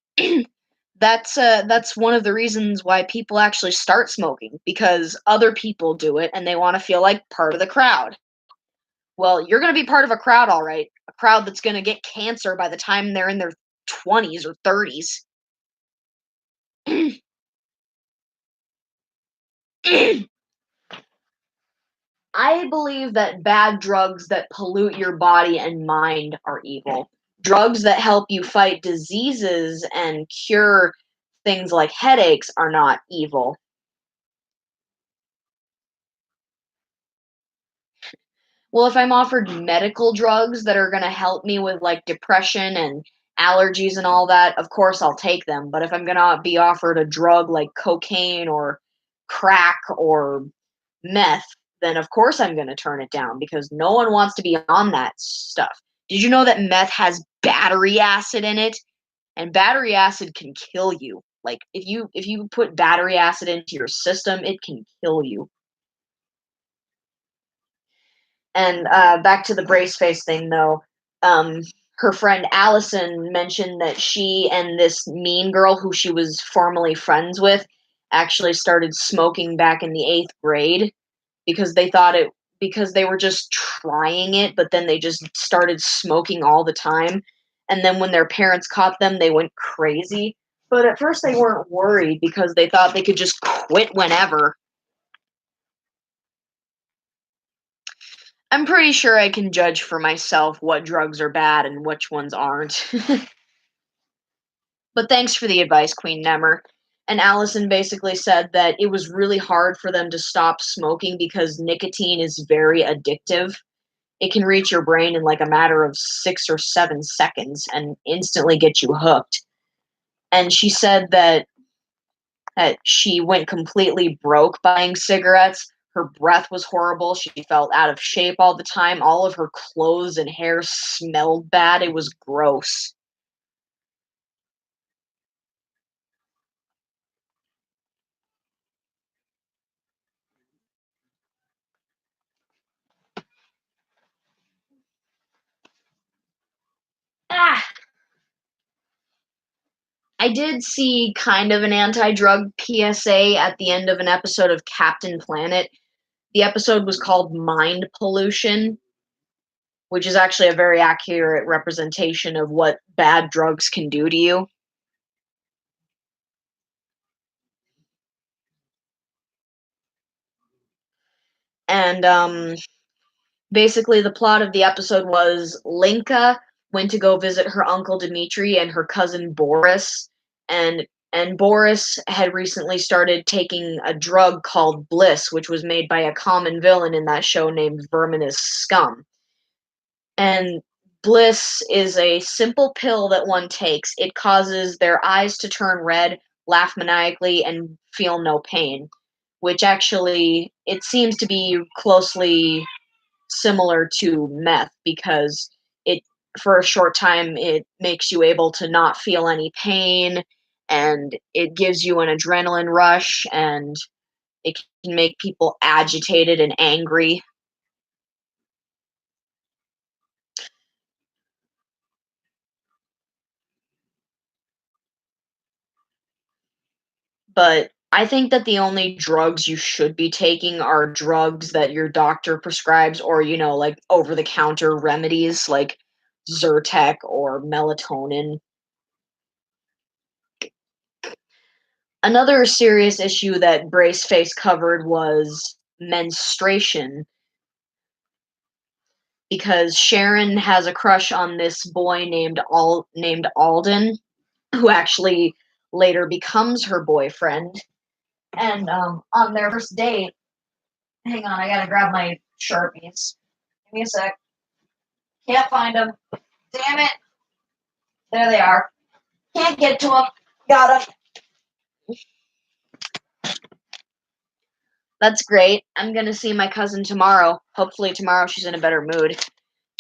that's one of the reasons why people actually start smoking, because other people do it and they want to feel like part of the crowd. Well, you're going to be part of a crowd, all right. A crowd that's going to get cancer by the time they're in their 20s or 30s. I believe that bad drugs that pollute your body and mind are evil. Drugs that help you fight diseases and cure things like headaches are not evil. Well, if I'm offered medical drugs that are going to help me with like depression and allergies and all that, of course I'll take them. But if I'm going to be offered a drug like cocaine or crack or meth, then of course I'm going to turn it down, because no one wants to be on that stuff. Did you know that meth has battery acid in it? And battery acid can kill you. Like if you put battery acid into your system, it can kill you. And back to the brace face thing, though. Um, Her friend Allison mentioned that she and this mean girl who she was formerly friends with actually started smoking back in the 8th grade, because because they were just trying it, but then they just started smoking all the time. And then when their parents caught them, they went crazy. But at first they weren't worried, because they thought they could just quit whenever. I'm pretty sure I can judge for myself what drugs are bad and which ones aren't. But thanks for the advice, Queen Nemmer. And Allison basically said that it was really hard for them to stop smoking because nicotine is very addictive. It can reach your brain in like a matter of 6 or 7 seconds and instantly get you hooked. And she said that she went completely broke buying cigarettes. Her breath was horrible. She felt out of shape all the time. All of her clothes and hair smelled bad. It was gross. Ah, I did see kind of an anti-drug PSA at the end of an episode of Captain Planet. The episode was called Mind Pollution, which is actually a very accurate representation of what bad drugs can do to you. And basically, the plot of the episode was Linka went to go visit her uncle Dmitri and her cousin Boris, and Boris had recently started taking a drug called Bliss, which was made by a common villain in that show named Verminous Scum. And Bliss is a simple pill that one takes. It causes their eyes to turn red, laugh maniacally, and feel no pain, which actually it seems to be closely similar to meth because it for a short time it makes you able to not feel any pain, and it gives you an adrenaline rush, and it can make people agitated and angry. But I think that the only drugs you should be taking are drugs that your doctor prescribes, or, like over the counter remedies like Zyrtec or melatonin. Another serious issue that Braceface covered was menstruation, because Sharon has a crush on this boy named Alden, who actually later becomes her boyfriend. And on their first date, hang on, I gotta grab my Sharpies. Give me a sec. Can't find them. Damn it. There they are. Can't get to them. Got them. That's great. I'm gonna see my cousin tomorrow. Hopefully tomorrow she's in a better mood.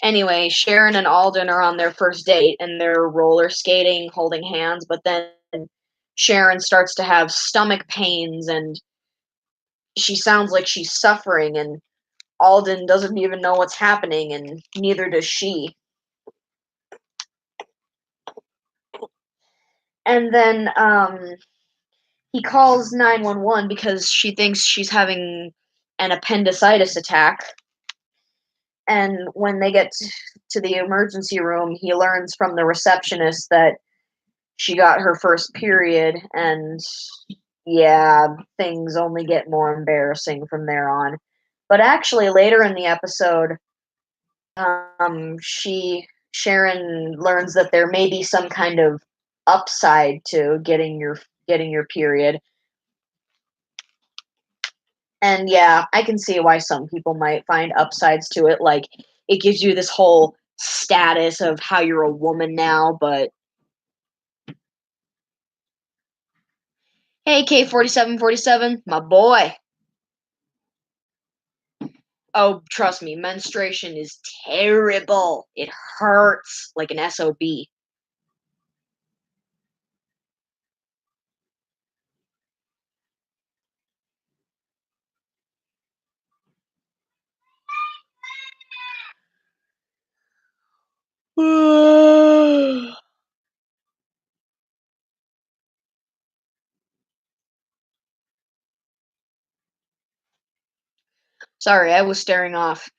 Anyway, Sharon and Alden are on their first date and they're roller skating, holding hands, but then Sharon starts to have stomach pains and she sounds like she's suffering, and Alden doesn't even know what's happening, and neither does she. And then he calls 911 because she thinks she's having an appendicitis attack. And when they get to the emergency room, he learns from the receptionist that she got her first period, and yeah, things only get more embarrassing from there on. But actually, later in the episode, Sharon learns that there may be some kind of upside to getting your period. And yeah, I can see why some people might find upsides to it. Like, it gives you this whole status of how you're a woman now, but hey, K4747, my boy. Oh, trust me, menstruation is terrible. It hurts like an SOB. Sorry, I was staring off.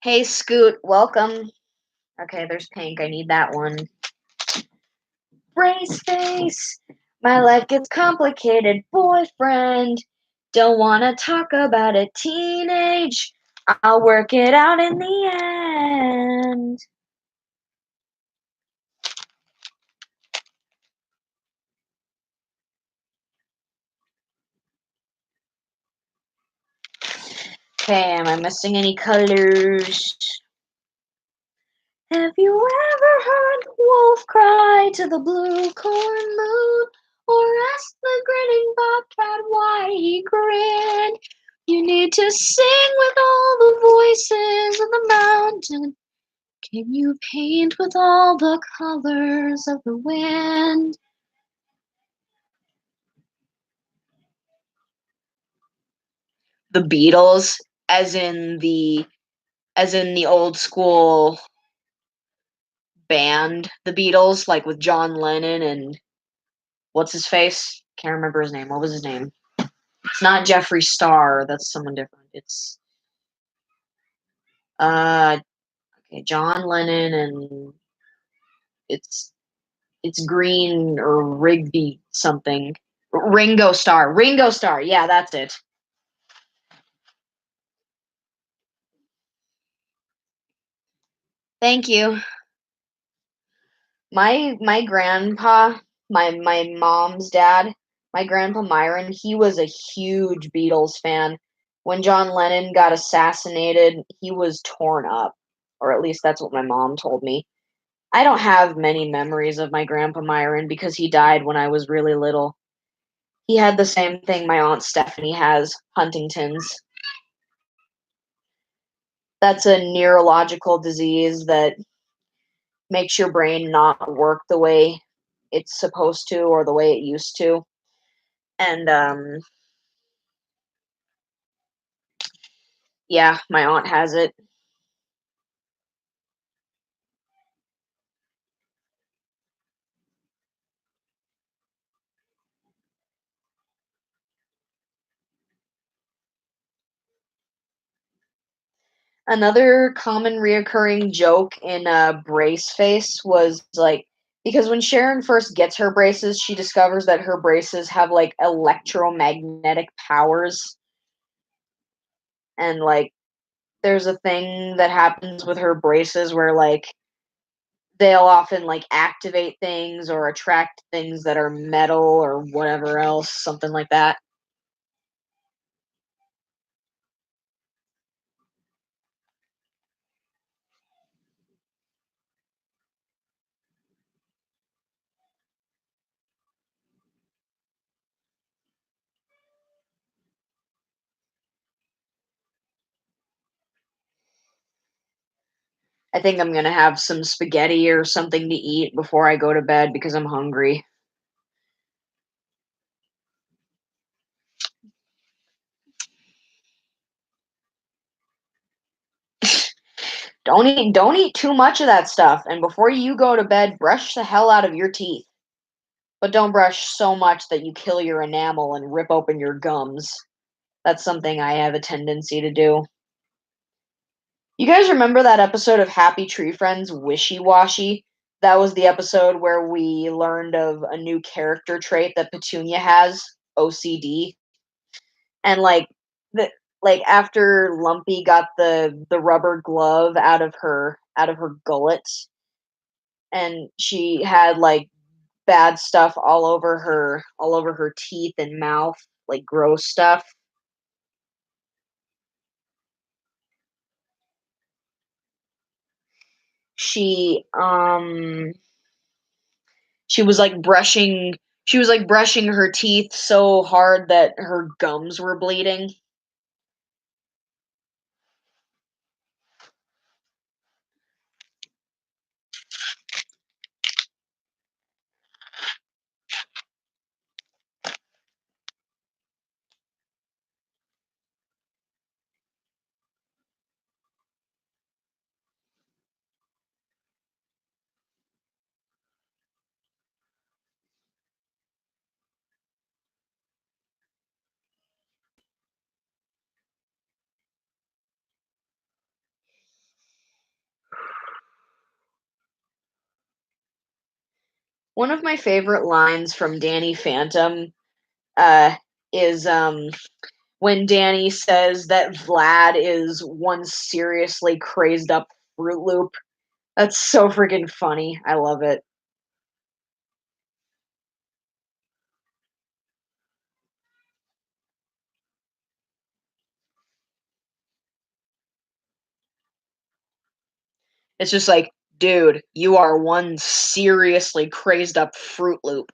Hey, Scoot, welcome. Okay, there's Pink. I need that one. Brace face. My life gets complicated, boyfriend. Don't wanna talk about it, teenage. I'll work it out in the end. Okay, am I missing any colors? Have you ever heard the wolf cry to the blue corn moon? Or ask the grinning bobcat why he grinned? You need to sing with all the voices of the mountain. Can you paint with all the colors of the wind? The Beatles, as in the old school band, the Beatles, like with John Lennon and what's his face? Can't remember his name. What was his name? It's not Jeffree Star. That's someone different. It's okay, John Lennon and it's Green or Rigby something. Ringo Starr. Ringo Starr. Yeah, that's it. Thank you. My grandpa, my mom's dad, my grandpa Myron, he was a huge Beatles fan. When John Lennon got assassinated, he was torn up, or at least that's what my mom told me. I don't have many memories of my grandpa Myron because he died when I was really little. He had the same thing my aunt Stephanie has, Huntington's. That's a neurological disease that makes your brain not work the way it's supposed to or the way it used to. And yeah, my aunt has it. Another common reoccurring joke in Brace Face was like because when Sharon first gets her braces, she discovers that her braces have like electromagnetic powers, and like there's a thing that happens with her braces where like they'll often like activate things or attract things that are metal or whatever else, something like that. I think I'm gonna have some spaghetti or something to eat before I go to bed because I'm hungry. Don't eat too much of that stuff, and before you go to bed, brush the hell out of your teeth. But don't brush so much that you kill your enamel and rip open your gums. That's something I have a tendency to do. You guys remember that episode of Happy Tree Friends, Wishy Washy? That was the episode where we learned of a new character trait that Petunia has, OCD. And the after Lumpy got the rubber glove out of her gullet, and she had like bad stuff all over her teeth and mouth, like gross stuff. She she was like brushing her teeth so hard that her gums were bleeding. One of my favorite lines from Danny Phantom uh, is when Danny says that Vlad is one seriously crazed up Fruit Loop. That's so freaking funny. I love it. It's just like, dude, you are one seriously crazed up Fruit Loop.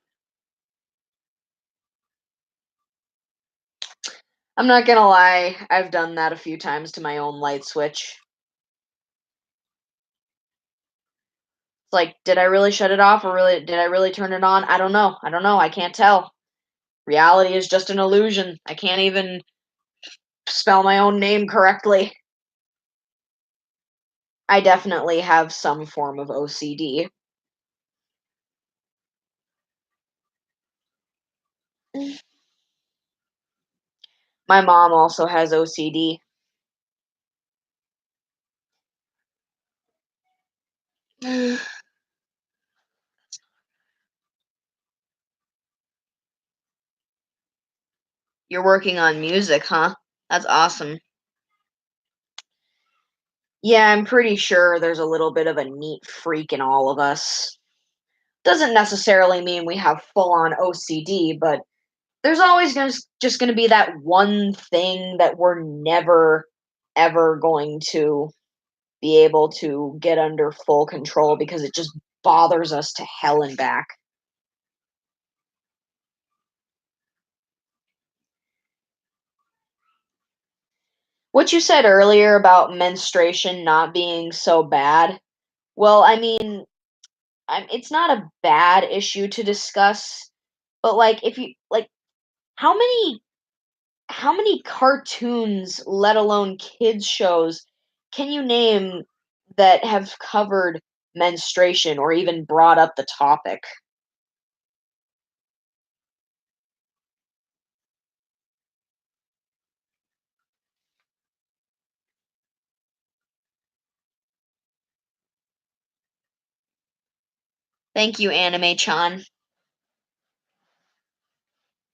I'm not gonna lie, I've done that a few times to my own light switch. It's like, did I really shut it off or did I really turn it on? I don't know. I don't know. I can't tell. Reality is just an illusion. I can't even spell my own name correctly. I definitely have some form of OCD. My mom also has OCD. You're working on music, huh? That's awesome. Yeah, I'm pretty sure there's a little bit of a neat freak in all of us. Doesn't necessarily mean we have full on OCD, but there's always just going to be that one thing that we're never ever going to be able to get under full control because it just bothers us to hell and back. What you said earlier about menstruation not being so bad, well, I mean, it's not a bad issue to discuss, but like if you like how many how many cartoons, let alone kids shows, can you name that have covered menstruation or even brought up the topic? Thank you, Anime-chan.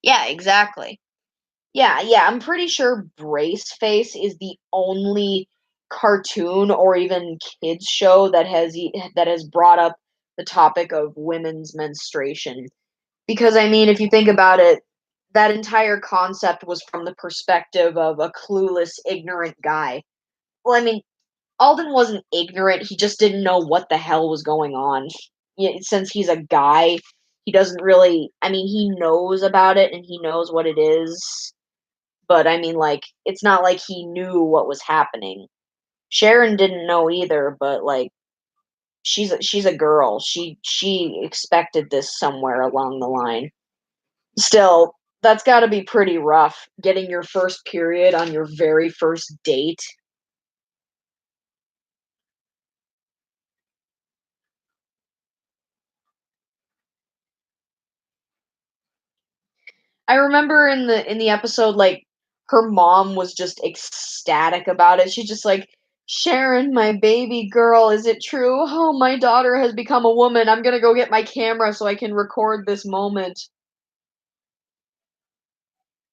Yeah, exactly. Yeah, I'm pretty sure Brace Face is the only cartoon or even kids show that has brought up the topic of women's menstruation. Because I mean, if you think about it, that entire concept was from the perspective of a clueless, ignorant guy. Well, I mean, Alden wasn't ignorant, he just didn't know what the hell was going on. Yeah, since he's a guy, he doesn't really, I mean, he knows about it and he knows what it is, but I mean, like, it's not like he knew what was happening. Sharon didn't know either, but like, she's a girl. She expected this somewhere along the line. Still, that's got to be pretty rough getting your first period on your very first date. I remember in the episode, like, her mom was just ecstatic about it. She's just like, "Sharon, my baby girl, is it true? Oh, my daughter has become a woman. I'm gonna go get my camera so I can record this moment."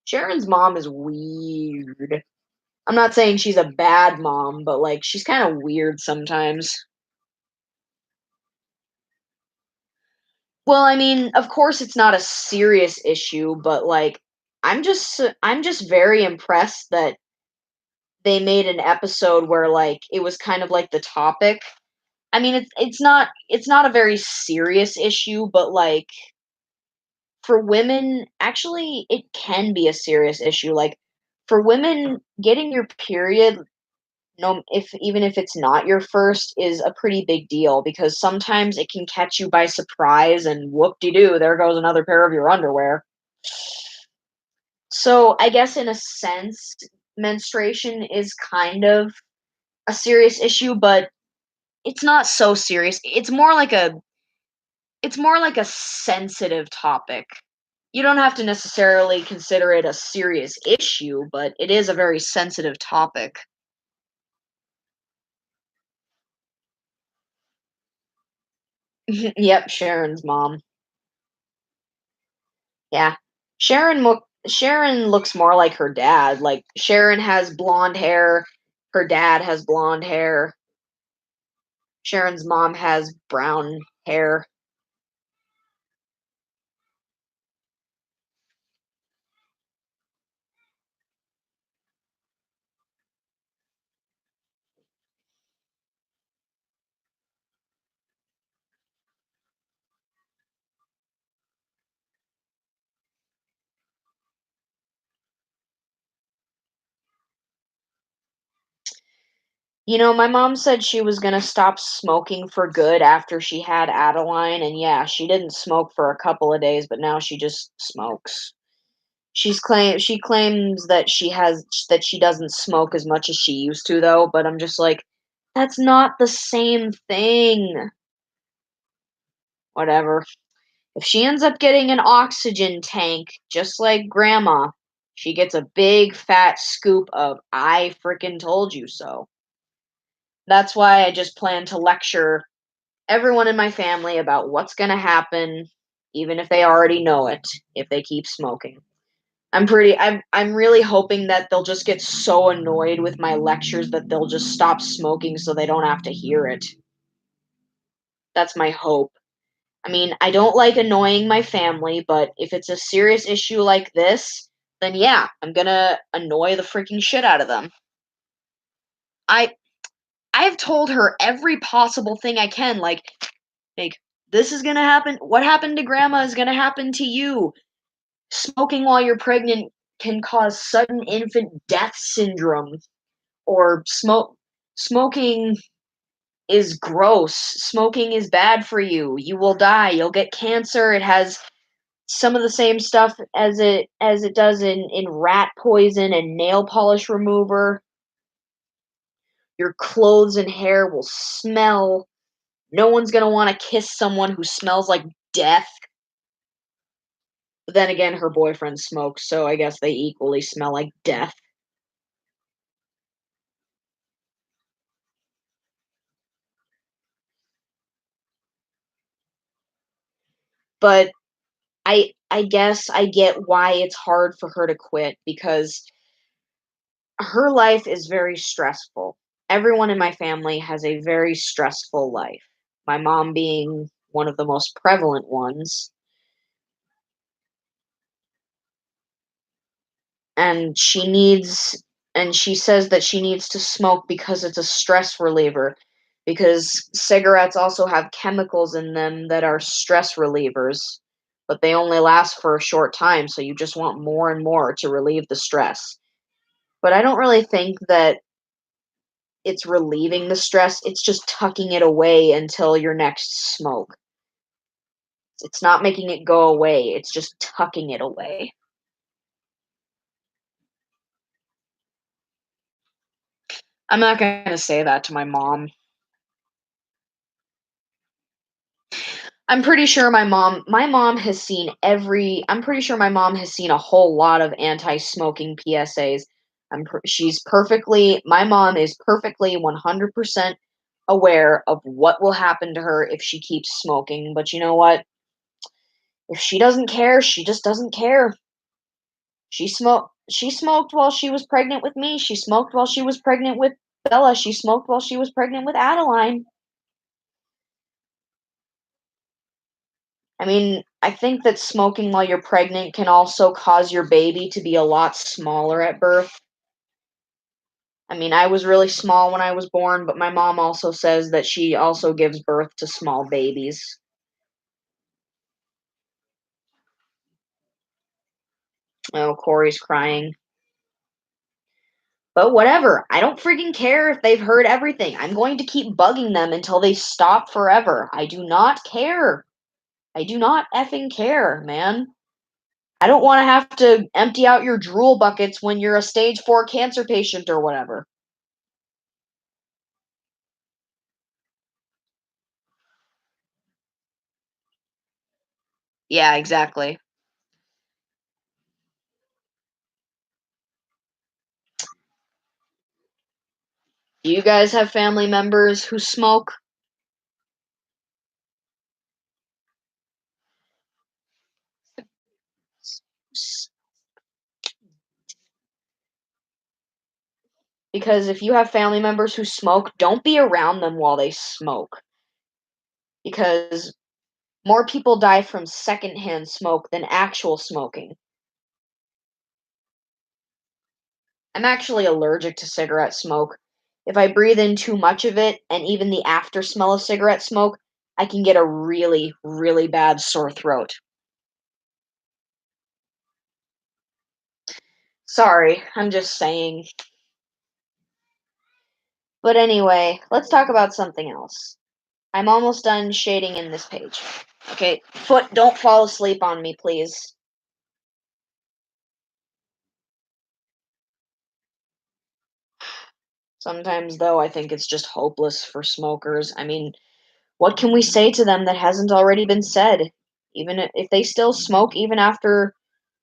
Sharon's mom is weird. I'm not saying she's a bad mom, but like she's kind of weird sometimes. Well, I mean, of course it's not a serious issue, but like I'm just very impressed that they made an episode where like it was kind of like the topic. I mean, it's not a very serious issue, but like for women, actually it can be a serious issue. Like for women, getting your period, no, if even if it's not your first, is a pretty big deal because sometimes it can catch you by surprise and whoop-de-doo, there goes another pair of your underwear. So I guess in a sense, menstruation is kind of a serious issue, but it's not so serious. It's more like a sensitive topic. You don't have to necessarily consider it a serious issue, but it is a very sensitive topic. Yep, Sharon's mom. Yeah. Sharon looks more like her dad. Like, Sharon has blonde hair, her dad has blonde hair. Sharon's mom has brown hair. My mom said she was gonna stop smoking for good after she had Adeline, and yeah, she didn't smoke for a couple of days, but now she just smokes. She claims that she doesn't smoke as much as she used to though, but I'm just like, that's not the same thing. Whatever. If she ends up getting an oxygen tank, just like grandma, she gets a big fat scoop of "I frickin' told you so." That's why I just plan to lecture everyone in my family about what's gonna happen, even if they already know it, if they keep smoking. I'm really hoping that they'll just get so annoyed with my lectures that they'll just stop smoking so they don't have to hear it. That's my hope. I mean, I don't like annoying my family, but if it's a serious issue like this, then yeah, I'm gonna annoy the freaking shit out of them. I I've told her every possible thing I can, like this is gonna happen. What happened to grandma is gonna happen to you. Smoking while you're pregnant can cause sudden infant death syndrome, or smoking is gross. Smoking is bad for you. You will die. You'll get cancer. It has some of the same stuff as it does in rat poison and nail polish remover. Your clothes and hair will smell. No one's gonna want to kiss someone who smells like death. But then again, her boyfriend smokes, so I guess they equally smell like death. But I guess I get why it's hard for her to quit, because her life is very stressful. Everyone in my family has a very stressful life. My mom being one of the most prevalent ones. And she says that she needs to smoke because it's a stress reliever, because cigarettes also have chemicals in them that are stress relievers, but they only last for a short time, so you just want more and more to relieve the stress. But I don't really think that it's relieving the stress, it's just tucking it away until your next smoke. It's not making it go away, it's just tucking it away. I'm not gonna say that to my mom. I'm pretty sure my mom has seen a whole lot of anti-smoking PSAs. My mom is perfectly 100% aware of what will happen to her if she keeps smoking, but you know what? If she doesn't care, she just doesn't care. She smoked while she was pregnant with me. She smoked while she was pregnant with Bella. She smoked while she was pregnant with Adeline. I mean, I think that smoking while you're pregnant can also cause your baby to be a lot smaller at birth. I mean, I was really small when I was born, but my mom also says that she also gives birth to small babies. Oh, Corey's crying. But whatever. I don't freaking care if they've heard everything. I'm going to keep bugging them until they stop forever. I do not care. I do not effing care, man. I don't want to have to empty out your drool buckets when you're a stage 4 cancer patient or whatever. Yeah, exactly. Do you guys have family members who smoke? Because if you have family members who smoke, don't be around them while they smoke. Because more people die from secondhand smoke than actual smoking. I'm actually allergic to cigarette smoke. If I breathe in too much of it, and even the after smell of cigarette smoke, I can get a really, really bad sore throat. Sorry, I'm just saying. But anyway, let's talk about something else. I'm almost done shading in this page. Okay, Foot, don't fall asleep on me, please. Sometimes, though, I think it's just hopeless for smokers. I mean, what can we say to them that hasn't already been said? Even if they still smoke, even after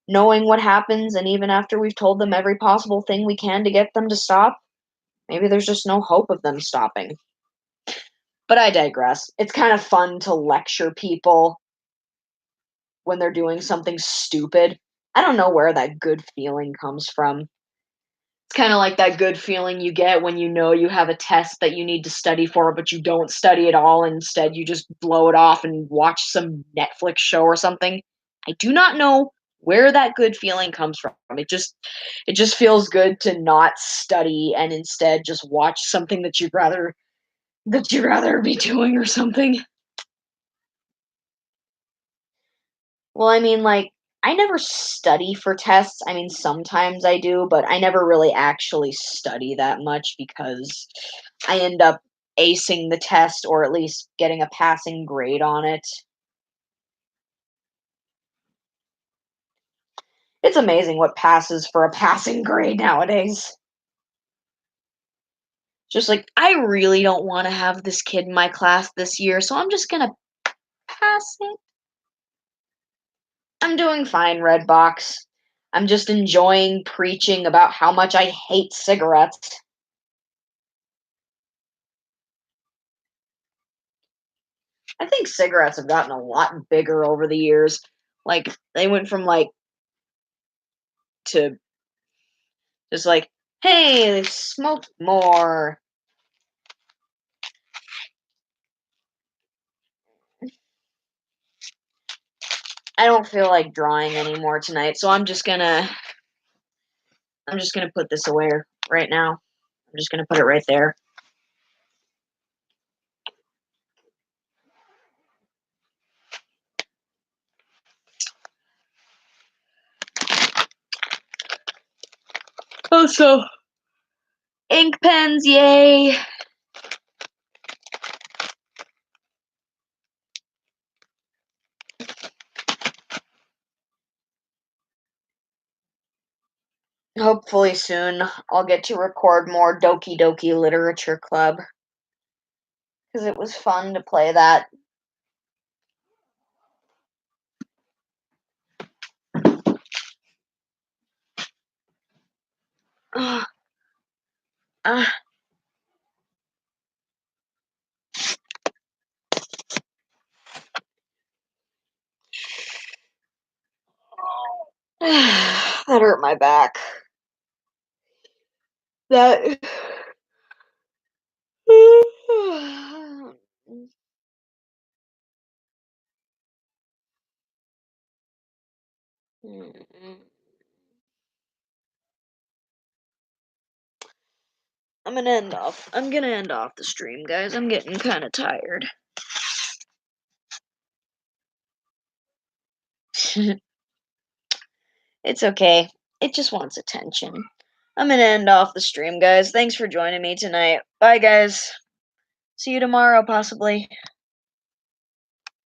knowing what happens, and even after we've told them every possible thing we can to get them to stop, maybe there's just no hope of them stopping. But I digress. It's kind of fun to lecture people when they're doing something stupid. I don't know where that good feeling comes from. It's kind of like that good feeling you get when you know you have a test that you need to study for, but you don't study at all. Instead, you just blow it off and watch some Netflix show or something. I do not know where that good feeling comes from. It just feels good to not study and instead just watch something that you'd rather be doing or something. Well, I mean, like, I never study for tests. I mean, sometimes I do, but I never really actually study that much because I end up acing the test or at least getting a passing grade on it. It's amazing what passes for a passing grade nowadays. Just like, I really don't want to have this kid in my class this year, so I'm just gonna pass it. I'm doing fine, Redbox. I'm just enjoying preaching about how much I hate cigarettes. I think cigarettes have gotten a lot bigger over the years. Like they went from like to just like, hey, smoke more. I don't feel like drawing anymore tonight, so I'm just gonna put this away right now. I'm just gonna put it right there. Also, ink pens, yay! Hopefully soon I'll get to record more Doki Doki Literature Club because it was fun to play that. Ah, that hurt my back. That. I'm gonna end off the stream, guys. I'm getting kind of tired. It's okay. It just wants attention. I'm gonna end off the stream, guys. Thanks for joining me tonight. Bye, guys. See you tomorrow, possibly.